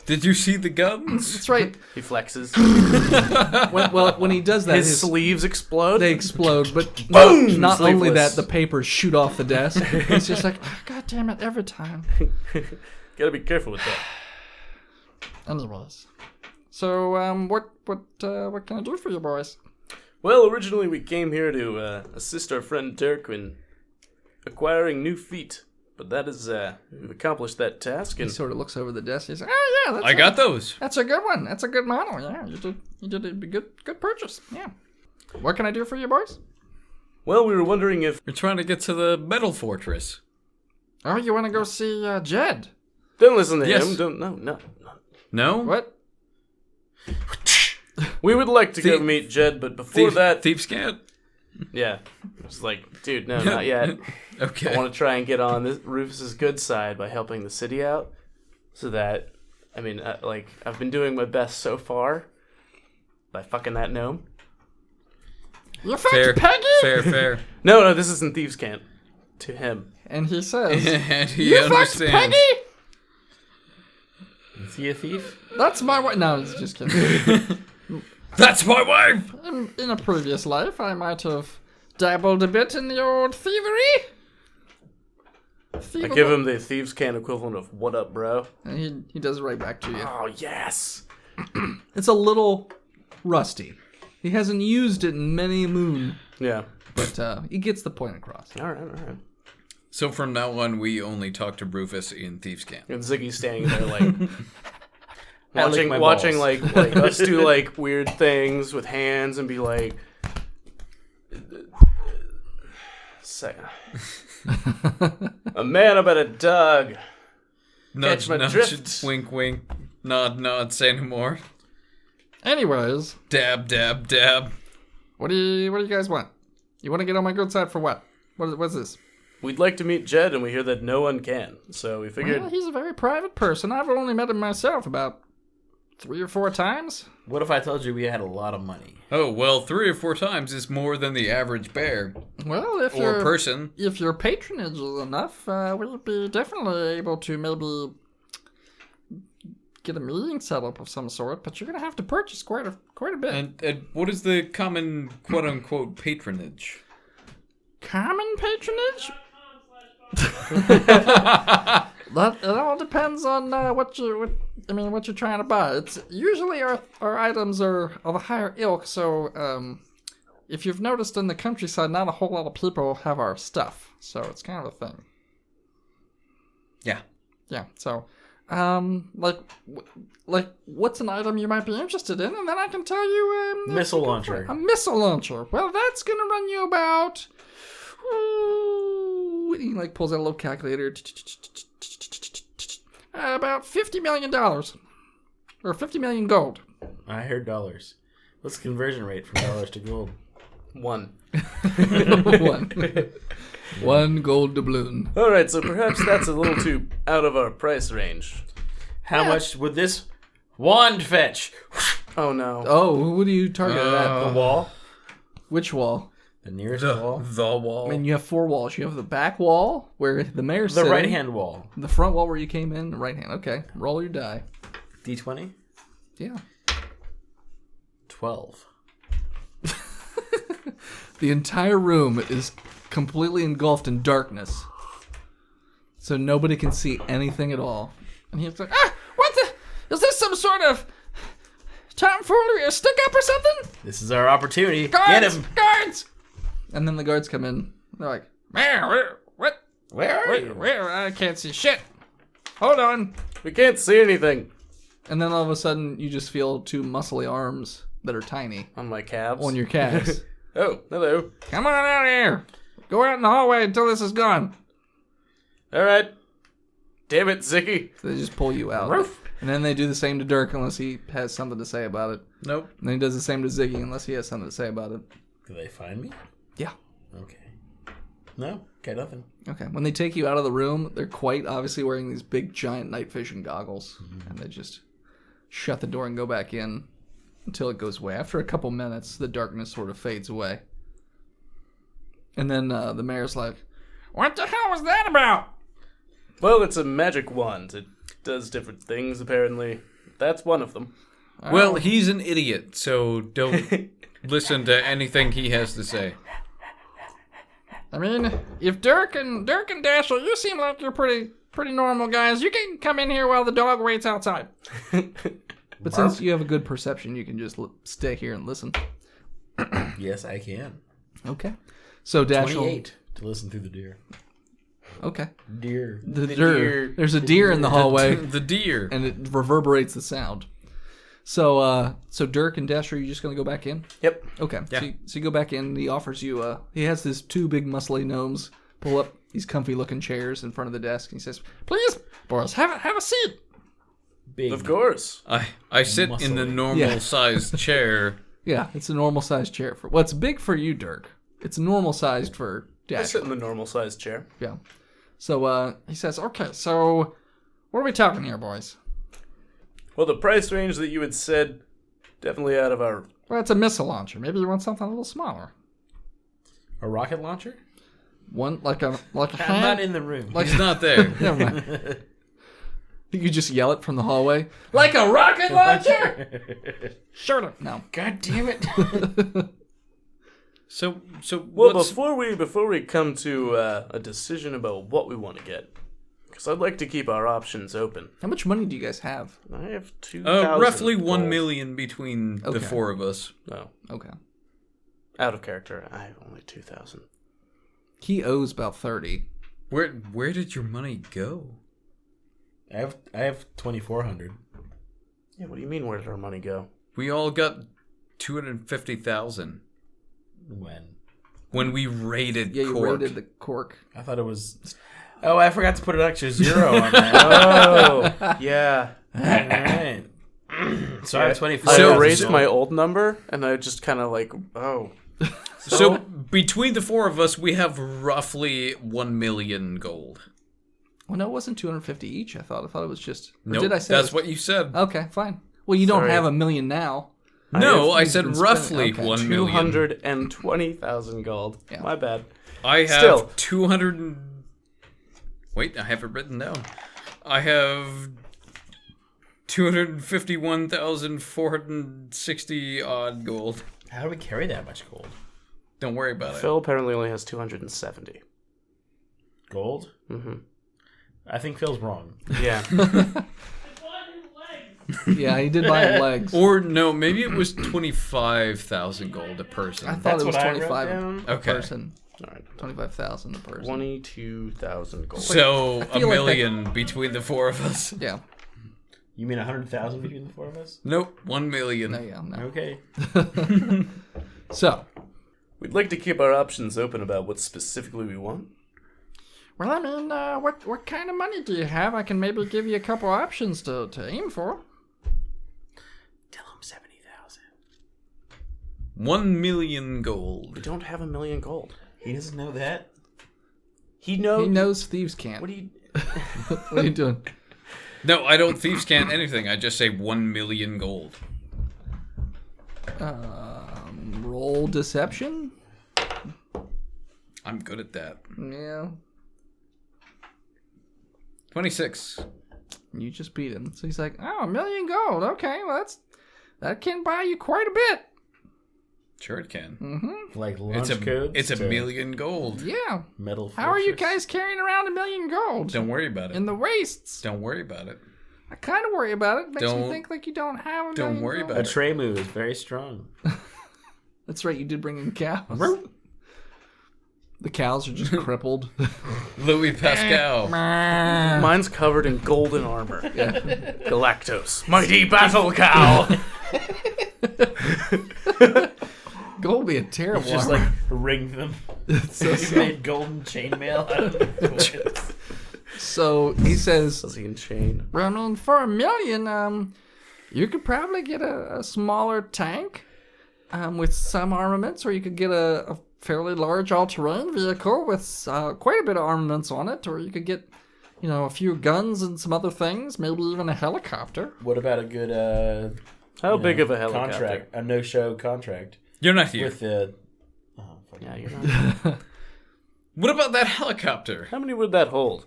Did you see the guns? That's right. He flexes. When he does that, His sleeves explode. they explode, but Boom! not only Sleeveless. that, the papers shoot off the desk. It's just like, God damn it, every time. Gotta be careful with that. Anyways. So, what can I do for you boys? Well, originally we came here to assist our friend Dirk in acquiring new feet. But that is, we've accomplished that task, he and sort of looks over the desk. He's like, Oh yeah, I got those. that's a good one. That's a good model. Yeah, you did a good purchase. Yeah. What can I do for you boys? well, we were wondering if... We're trying to get to the metal fortress. Oh, you want to go see Jed? Don't listen to Yes. him. Don't, no. No? What? We would like to go Thief- meet Jed, but before that... Thief's Camp? Yeah. It's like, dude, no, not yet. Okay. I want to try and get on this Rufus's good side by helping the city out, so that, I mean, I've been doing my best so far by fucking that gnome. You Fair, fucked Peggy? fair. No, this isn't Thieves' Camp. To him. And he says, And he You fucked understands. Peggy? Is he a thief? That's my wife. No, just kidding. That's my wife! In a previous life, I might have dabbled a bit in the old thievery. I give him the Thieves' Camp equivalent of "What up, bro?" And he does it right back to you. Oh yes. It's a little rusty. He hasn't used it in many a moon, Yeah. but he gets the point across. All right. So from now on, we only talk to Rufus in Thieves' Camp. And Ziggy's standing there like watching my watching balls. like us do like weird things with hands and be like a man about a dog. Nudge, my nudge, drift. wink, wink, nod, say no more. Anyways, Dab, dab, dab. what do you guys want? You want to get on my good side for what? What's this? we'd like to meet Jed, and we hear that no one can. So we figured... Well, he's a very private person. I've only met him myself about 3 or 4 times. What if I told you we had a lot of money? Oh, well, 3 or 4 times is more than the average bear. Well, if Or person. If your patronage is enough, we'll be definitely able to maybe get a meeting set up of some sort, but you're going to have to purchase quite a bit. And what is the common quote-unquote patronage? Common patronage? It all depends on what you're trying to buy. It's usually our items are of a higher ilk, so if you've noticed in the countryside, not a whole lot of people have our stuff, so it's kind of a thing. Yeah. Yeah. So, like what's an item you might be interested in, and then I can tell you. Missile launcher. A missile launcher. Well, that's gonna run you about. He like pulls out a little calculator. About $50 million, or 50 million gold. I heard dollars. What's the conversion rate from dollars to gold? 1. One gold doubloon. All right, so perhaps that's a little too out of our price range. How much would this wand fetch? Oh, no. Oh, what do you target at? The wall? Which wall? The nearest The wall? wall. I mean, you have 4 walls. You have the back wall where the mayor's The sitting. right-hand wall. The front wall where you came in. The right hand. Okay, roll your die. D20? Yeah. 12. The entire room is completely engulfed in darkness, so nobody can see anything at all. And he's like, what the? Is this some sort of tomfoolery or stick-up or something? This is our opportunity. Guards! Get him! Guards! And then the guards come in. They're like, Mayor, what? Where are you? Where? I can't see shit. Hold on. We can't see anything. And then all of a sudden, you just feel 2 muscly arms that are tiny On my calves. on your calves. Oh, hello. Come on out here. Go out in the hallway until this is gone. All right. Damn it, Zicky. So they just pull you out. And then they do the same to Dirk unless he has something to say about it. Nope. And then he does the same to Ziggy unless he has something to say about it. Do they find me? Yeah. Okay. No, got nothing. Okay. When they take you out of the room, they're quite obviously wearing these big giant night vision goggles. And they just shut the door and go back in until it goes away. After a couple minutes, the darkness sort of fades away. And then the mayor's like, what the hell was that about? Well, it's a magic wand. It does different things, apparently. That's one of them. Well, he's an idiot, so don't listen to anything he has to say. I mean, if Dirk and Dasher, you seem like you're pretty normal guys. You can come in here while the dog waits outside. But since you have a good perception, you can just stay here and listen. Yes, I can. Okay. So Dasher. 28 to listen through the deer. Okay. Deer. The deer. There's a deer in the hallway, The deer. and it reverberates the sound. So Dirk and Dasher, are you just gonna go back in? Yep. Okay. Yeah. So you go back in. He offers you. He has these 2 big muscly gnomes pull up these comfy looking chairs in front of the desk, and he says, "Please, boys, have a seat." Big. Of course. I sit in the Muscly. normal sized chair. Yeah, it's a normal sized chair for. Well, it's big for you, Dirk. It's normal sized for I Dasher. sit in the normal-sized chair. Yeah. So he says, "Okay, so what are we talking here, boys?" Well, the price range that you had said, definitely out of our... Well, it's a missile launcher. Maybe you want something a little smaller. A rocket launcher? One like a I'm hand. not in the room. He's not there. Never mind. You just yell it from the hallway. Like a rocket launcher? Sure. No. God damn it. So Well, what's... before we come to a decision about what we want to get, because I'd like to keep our options open. How much money do you guys have? I have 2,000 roughly 1 gold. million between the Okay. 4 of us. No, Okay. out of character. I have only 2,000. He owes about 30. Where did your money go? I have 2,400. Yeah, what do you mean? Where did our money go? We all got 250,000 When we raided Yeah, you Cork. raided the cork. I thought it was. Oh, I forgot to put an extra 0 on that. Oh, yeah. All right. So I have 25. I So- erased my old number, and I just kind of like, oh. So between the four of us, we have roughly 1 million gold. Well, no, it wasn't 250 each. I thought it was just. Or Nope, did I say that's it? what you said. Okay, fine. Well, you don't Sorry. have 1 million now. No, I you've said been roughly spending- okay. 1 million. 220,000 gold. Yeah. My bad. I have Still. 200. Wait, I have it written down. I have 251,460 odd gold. How do we carry that much gold? Don't worry about it. Phil apparently only has 270. Gold? Mm-hmm. I think Phil's wrong. Yeah. Yeah, he did buy him legs. Or no, maybe it was 25,000 gold a person. I thought That's it was what I wrote 25 down. a Okay. person. All right. 25,000 a person. 22,000 gold. So I a feel like million between the four of us. Yeah. You mean 100,000 between the four of us? Nope, 1 million. No, yeah, no. Okay. So, We'd like to keep our options open about what specifically we want. Well, I mean, what kind of money do you have? I can maybe give you a couple options to aim for. Tell him 70,000. 1 million We gold. don't have 1 million gold. He doesn't know that. He knows. he knows thieves can't. What do you? What are you doing? No, I don't thieves can't anything. I just say 1 million gold. Roll deception? I'm good at that. Yeah. 26. You just beat him. So he's like, Oh, 1 million gold. Okay, well, that can buy you quite a bit. Sure it can. Like launch It's a codes. it's a to million gold. Yeah. Metal How are you fortress. guys carrying around 1 million gold? Don't worry about it. In the wastes. Don't worry about it. I kind of worry about it. Makes me Don't- think like you don't have a don't million worry gold. about A Tremu is very strong. that's right, you did bring in cows. The cows are just crippled. Louis Pascal. Mine's covered in golden armor. Galactos, mighty battle cow. Gold would be a terrible Just armor. like ring them. so, You made golden chainmail out of it. so he says, Does he in chain? Well, I mean, for 1 million, you could probably get a smaller tank with some armaments, or you could get a fairly large all-terrain vehicle with quite a bit of armaments on it, or you could get, a few guns and some other things, maybe even a helicopter. What about a good How big of a helicopter? contract? A no-show contract You're not here. with the. Oh, fuck. Yeah, you're not. What about that helicopter? How many would that hold?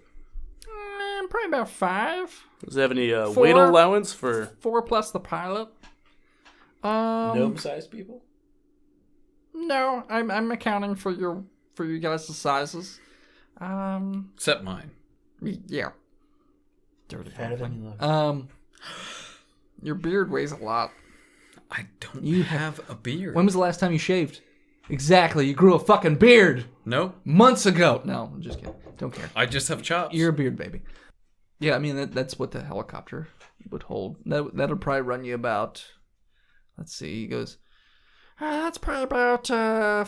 Probably about 5. Does it have any weight 4. allowance for? 4 plus the pilot. Gnome-sized people. No, I'm accounting for you guys' sizes. Except mine. Yeah. Dirty Fatter than halfling. you look. Your beard weighs a lot. I don't You have a beard. when was the last time you shaved? Exactly, you grew a fucking beard Nope. months ago. No, I'm just kidding. Don't care. I just have chops. You're a beard baby. Yeah, I mean, that's what the helicopter would hold. That'll probably run you about, let's see, he goes, That's probably about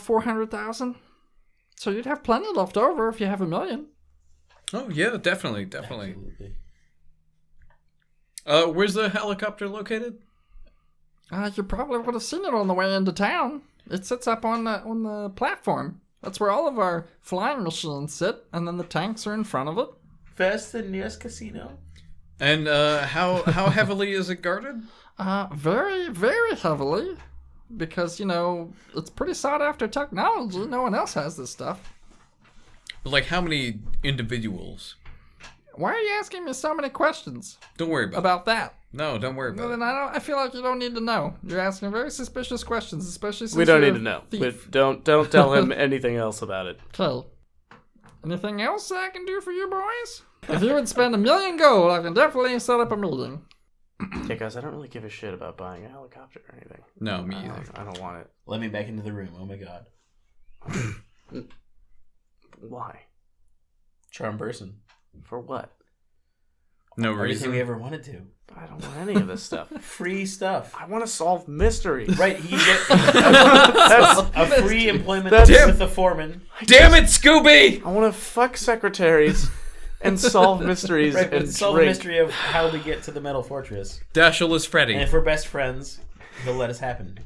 400,000. So you'd have plenty left over if you have 1 million. Oh yeah, definitely. Absolutely. Where's the helicopter located? You probably would have seen it on the way into town. It sits up on the platform. That's where all of our flying machines sit, and then the tanks are in front of it. First the nearest casino. And how heavily is it guarded? Very, very heavily. Because, it's pretty sought after technology. No one else has this stuff. Like how many individuals? Why are you asking me so many questions Don't worry about about that? it. No, don't worry Well, about then it. I feel like you don't need to know. You're asking very suspicious questions, especially since We don't you're need a to know. thief. But don't tell him anything else about it. Okay. Anything else I can do for you boys? If you would spend 1 million gold, I can definitely set up a meeting. Yeah, guys, I don't really give a shit about buying a helicopter or anything. No, me either. I don't want it. Let me back into the room. Oh my god. Why? Charm person. For what? No Everything reason. we ever wanted to. I don't want any of this stuff. Free stuff. I want to solve mysteries. Right, you get That's a free employment That's- with the foreman. Damn it, Scooby! I want to fuck secretaries and solve mysteries Right, and but solve the drink. mystery of how we get to the metal fortress. Dashiell is And Freddy. if we're best friends, he'll let us happen.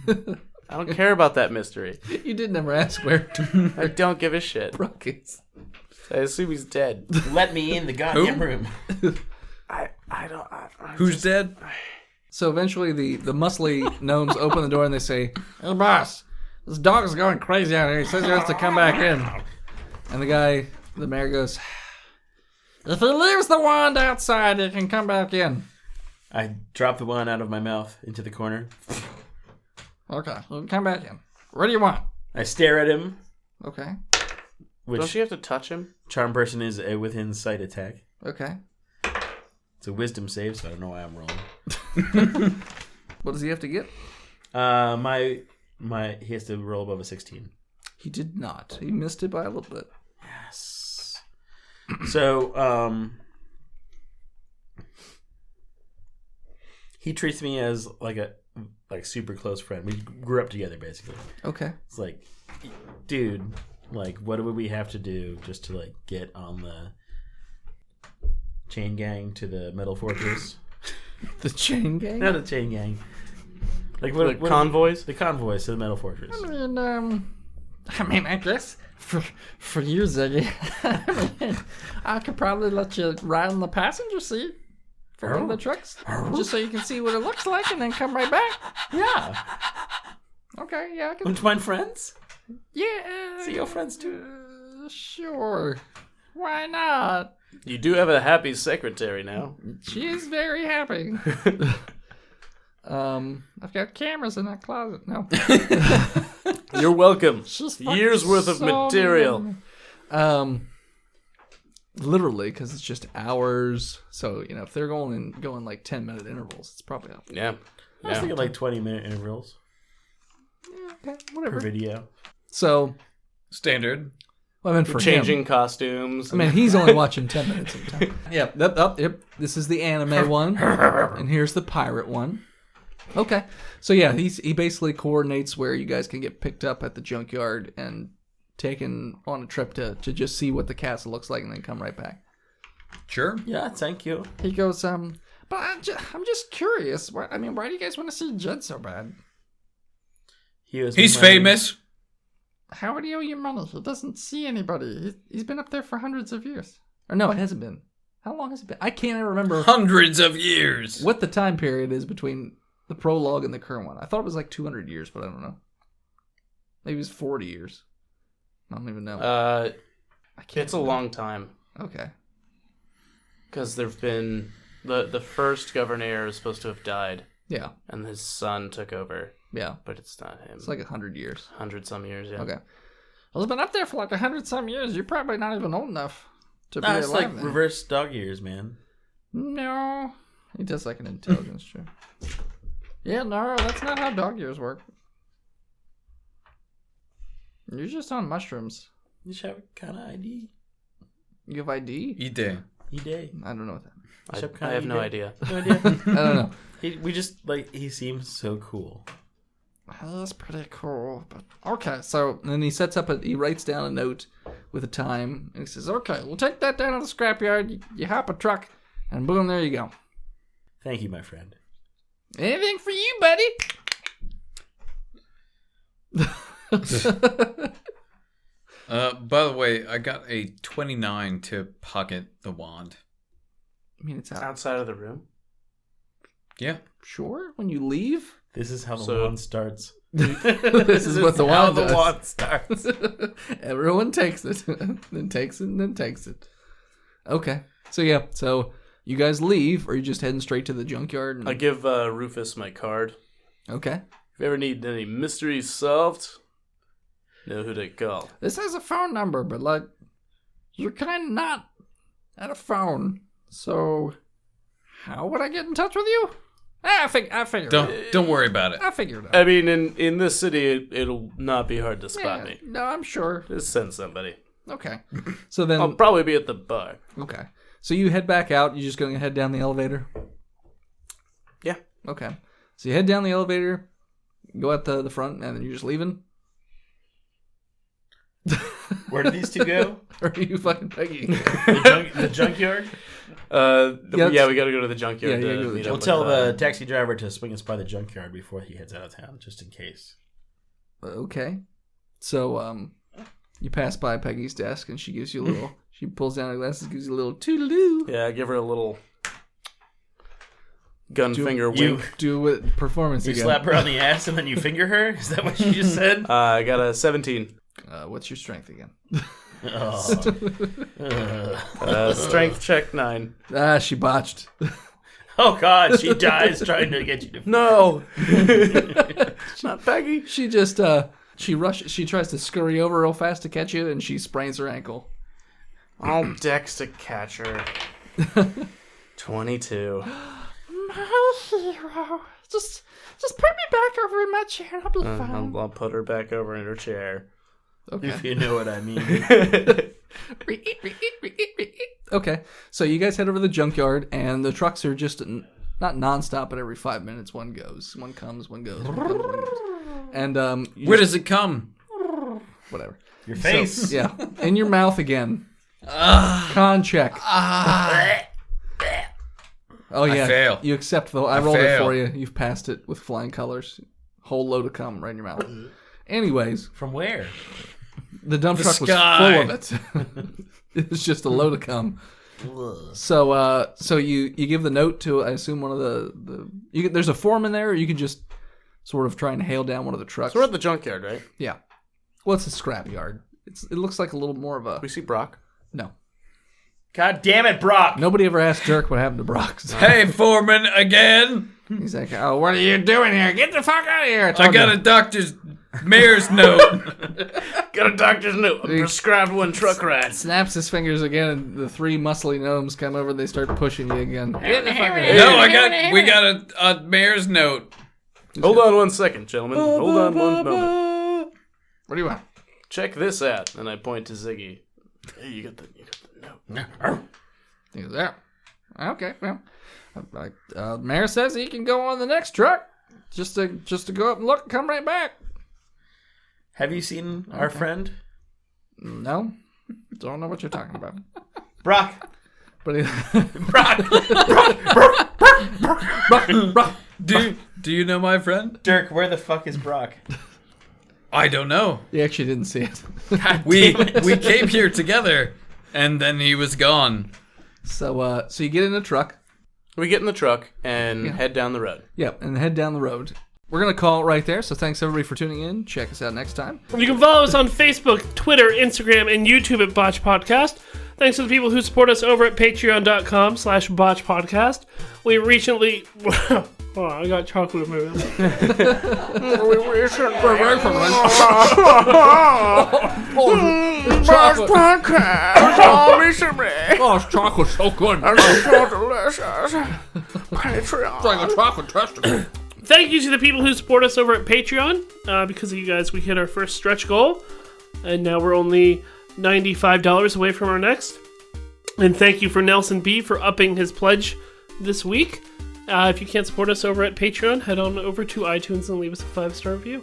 I don't care about that mystery. You did never ask where I don't give a shit. Brock is. I assume he's dead. Let me in the goddamn room. I don't. Who's dead? So eventually the muscly gnomes open the door and they say, "Hey boss, this dog is going crazy out here. He says he wants to come back in." And the mayor goes, "If he leaves the wand outside, he can come back in." I drop the wand out of my mouth into the corner. Okay, you can come back in. What do you want? I stare at him, Okay, which Don't you have to touch him? charm person is a within sight attack. okay. It's a wisdom save, so I don't know why I'm rolling. What does he have to get? My he has to roll above a 16. He did not. He missed it by a little bit. Yes. So he treats me as like super close friend. We grew up together basically. Okay. It's like, dude, like what would we have to do just to like get on the chain gang to the metal fortress? The chain gang? Not the chain gang. Like The convoys? The convoys to the metal fortress. I mean, I guess for you, Ziggy, I could probably let you ride in the passenger seat for one of the trucks, just so you can see what it looks like, and then come right back. Yeah. Okay, yeah, I can. Don't you mind friends? Yeah. See your friends too. Sure. Why not? You do have a happy secretary now. She is very happy. I've got cameras in that closet. No. You're welcome. She's Years worth of so material. Literally, because it's just hours. So if they're going like 10-minute intervals, it's probably up. Yeah. I was thinking like 20-minute intervals Okay, whatever. per video. So, Standard. well, I meant for Changing him. costumes. I mean, he's only watching 10 minutes at a time. Yep. This is the anime one, and here's the pirate one. Okay, so yeah, he basically coordinates where you guys can get picked up at the junkyard and taken on a trip to just see what the castle looks like, and then come right back. Sure. Yeah, thank you. He goes, but I'm just curious. Why do you guys want to see Jed so bad? He's famous. How would he owe you money? He doesn't see anybody. He's been up there for hundreds of years. Or no, it hasn't been. How long has it been? I can't even remember Hundreds of years. what the time period is between the prologue and the current one. I thought it was like 200 years, but I don't know. Maybe it's 40 years. I don't even know. I can't It's a remember. long time. Okay. Because there've been... The first governor is supposed to have died, Yeah. and his son took over, Yeah. but it's not him. It's like 100 years. 100-some years, yeah. Okay. Well, it's been up there for like 100-some years. You're probably not even old enough to be Nah, it's alive like then. reverse dog years, man. No. He does like an intelligence check. Yeah, no, that's not how dog years work. You're just on mushrooms. You should have kind of ID. You have ID? Ide. ID. I don't know what that means. I have no idea. No idea. I don't know. He seems so cool. That's pretty cool. But okay, so then he writes down a note with a time, and he says, "Okay, we'll take that down to the scrapyard. You hop a truck, and boom, there you go. Thank you, my friend. Anything for you, buddy." By the way, I got a 29 to pocket the wand. I mean, it's out. Outside of the room? Yeah. Sure, when you leave. This is how the So- wand starts. This is what the how wand the does. wand starts. Everyone takes it, then takes it, and then takes it. Okay, so yeah, so you guys leave, or you just heading straight to the junkyard? And... I give Rufus my card. Okay. If you ever need any mysteries solved, know who to call. This has a phone number, but like, you're kind of not at a phone. So, how would I get in touch with you? I figure. Don't worry about it. I figured it I out. mean, in this city, it'll not be hard to spot me. No, I'm sure. Just send somebody. Okay. So then, I'll probably be at the bar. okay. So you head back out. You're just going to head down the elevator. Yeah. Okay. So you head down the elevator, go out the front, and then you're just leaving. Where did these two go? Or are you fucking Peggy? The junkyard? Yeah, we gotta go to the junkyard. Yeah, to you go to the meet We'll up tell with, the taxi driver to swing us by the junkyard before he heads out of town, just in case. Okay. So, you pass by Peggy's desk and she gives you a little, she pulls down her glasses, gives you a little toodaloo. Yeah, give her a little gun finger wink. Do it performance You again. slap her on the ass and then you finger her? Is that what you just said? I got a 17. What's your strength again? Strength check 9. She botched. Oh, God, she dies trying to get you to... No, not Peggy. She just, she tries to scurry over real fast to catch you and she sprains her ankle. I'll dex to catch her. 22. My hero. Just put me back over in my chair and I'll be fine. I'll put her back over in her chair. Okay. If you know what I mean. Okay, so you guys head over to the junkyard, and the trucks are just not nonstop, but every 5 minutes one goes, one comes, one goes, one comes, one goes. And Where does it come? whatever. Your face. So, yeah, in your mouth again. Con check. Oh yeah, I fail. You accept the. I rolled it fail. for you. You've passed it with flying colors. Whole load of cum right in your mouth. Anyways, From where? the dump truck was sky. full of it. It was just a load of cum. So you give the note to, I assume, one of there's a form in there, or you can just sort of try and hail down one of the trucks. So we're at the junkyard, right? Yeah. Well, it's a scrap yard. It looks like a little more of a... We see Brock. No. God damn it, Brock! Nobody ever asked Dirk what happened to Brock. So Hey, Foreman, again. he's like, oh, what are you doing here? Get the fuck out of here. I got a doctor's mayor's note. Got a doctor's note. I prescribed one truck ride. Snaps his fingers again, and the three muscly gnomes come over and they start pushing you again. Get the fuck out of here. No, we got a mayor's note. Hold on 1 second, gentlemen. Hold on one moment. What do you want? Check this out. And I point to Ziggy. Hey, you got the note. He goes, yeah. Okay, well, mayor says he can go on the next truck. Just to go up and look and come right back. Have you seen our friend? No, don't know what you're talking about. Brock! But Do you know my friend? Dirk, where the fuck is Brock? I don't know. he actually didn't see it. We came here together, and then he was gone. So you get in the truck. We get in the truck and head down the road. Yep, and head down the road. We're going to call it right there, so thanks everybody for tuning in. Check us out next time. You can follow us on Facebook, Twitter, Instagram, and YouTube at Botched Podcast. Thanks to the people who support us over at patreon.com/Botched Podcast. We recently... Oh, I got chocolate in my mouth. Botched Podcast! Oh, chocolate's so good. Chocolate testicle. Thank you to the people who support us over at Patreon. Because of you guys, we hit our first stretch goal. And now we're only $95 away from our next. And thank you for Nelson B for upping his pledge this week. If you can't support us over at Patreon, head on over to iTunes and leave us a 5-star review.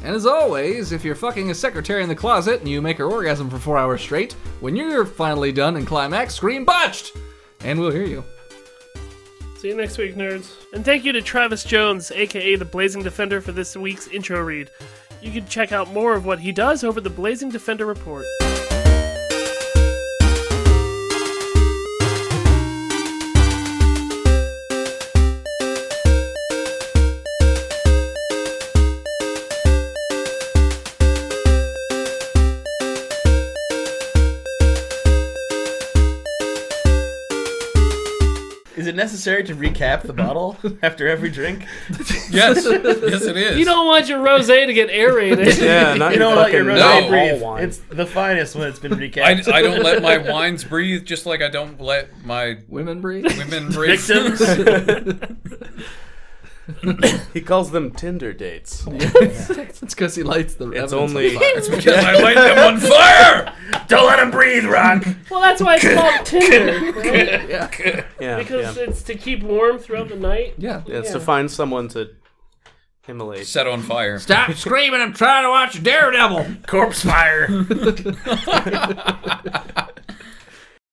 And as always, if you're fucking a secretary in the closet and you make her orgasm for 4 hours straight, when you're finally done and climax, scream botched! And we'll hear you. See you next week, nerds. And thank you to Travis Jones, aka the Blazing Defender, for this week's intro read. You can check out more of what he does over the Blazing Defender Report. Is it necessary to recap the bottle after every drink? Yes, yes, it is. You don't want your rosé to get aerated. Yeah, not You don't let your fucking rosé No. breathe. wine. It's the finest when it's been recapped. I don't let my wines breathe, just like I don't let my Women breathe? women breathe. Victims? He calls them Tinder dates. It's because he lights the It's evidence only- on fire. It's because I light them on fire. Don't let him breathe, Rock! Well, that's why it's called Tinder, right? Yeah. Yeah, Because yeah. it's to keep warm throughout the night. Yeah. Yeah, it's to find someone to Immolate. Set on fire. Stop screaming! I'm trying to watch Daredevil. Corpse fire.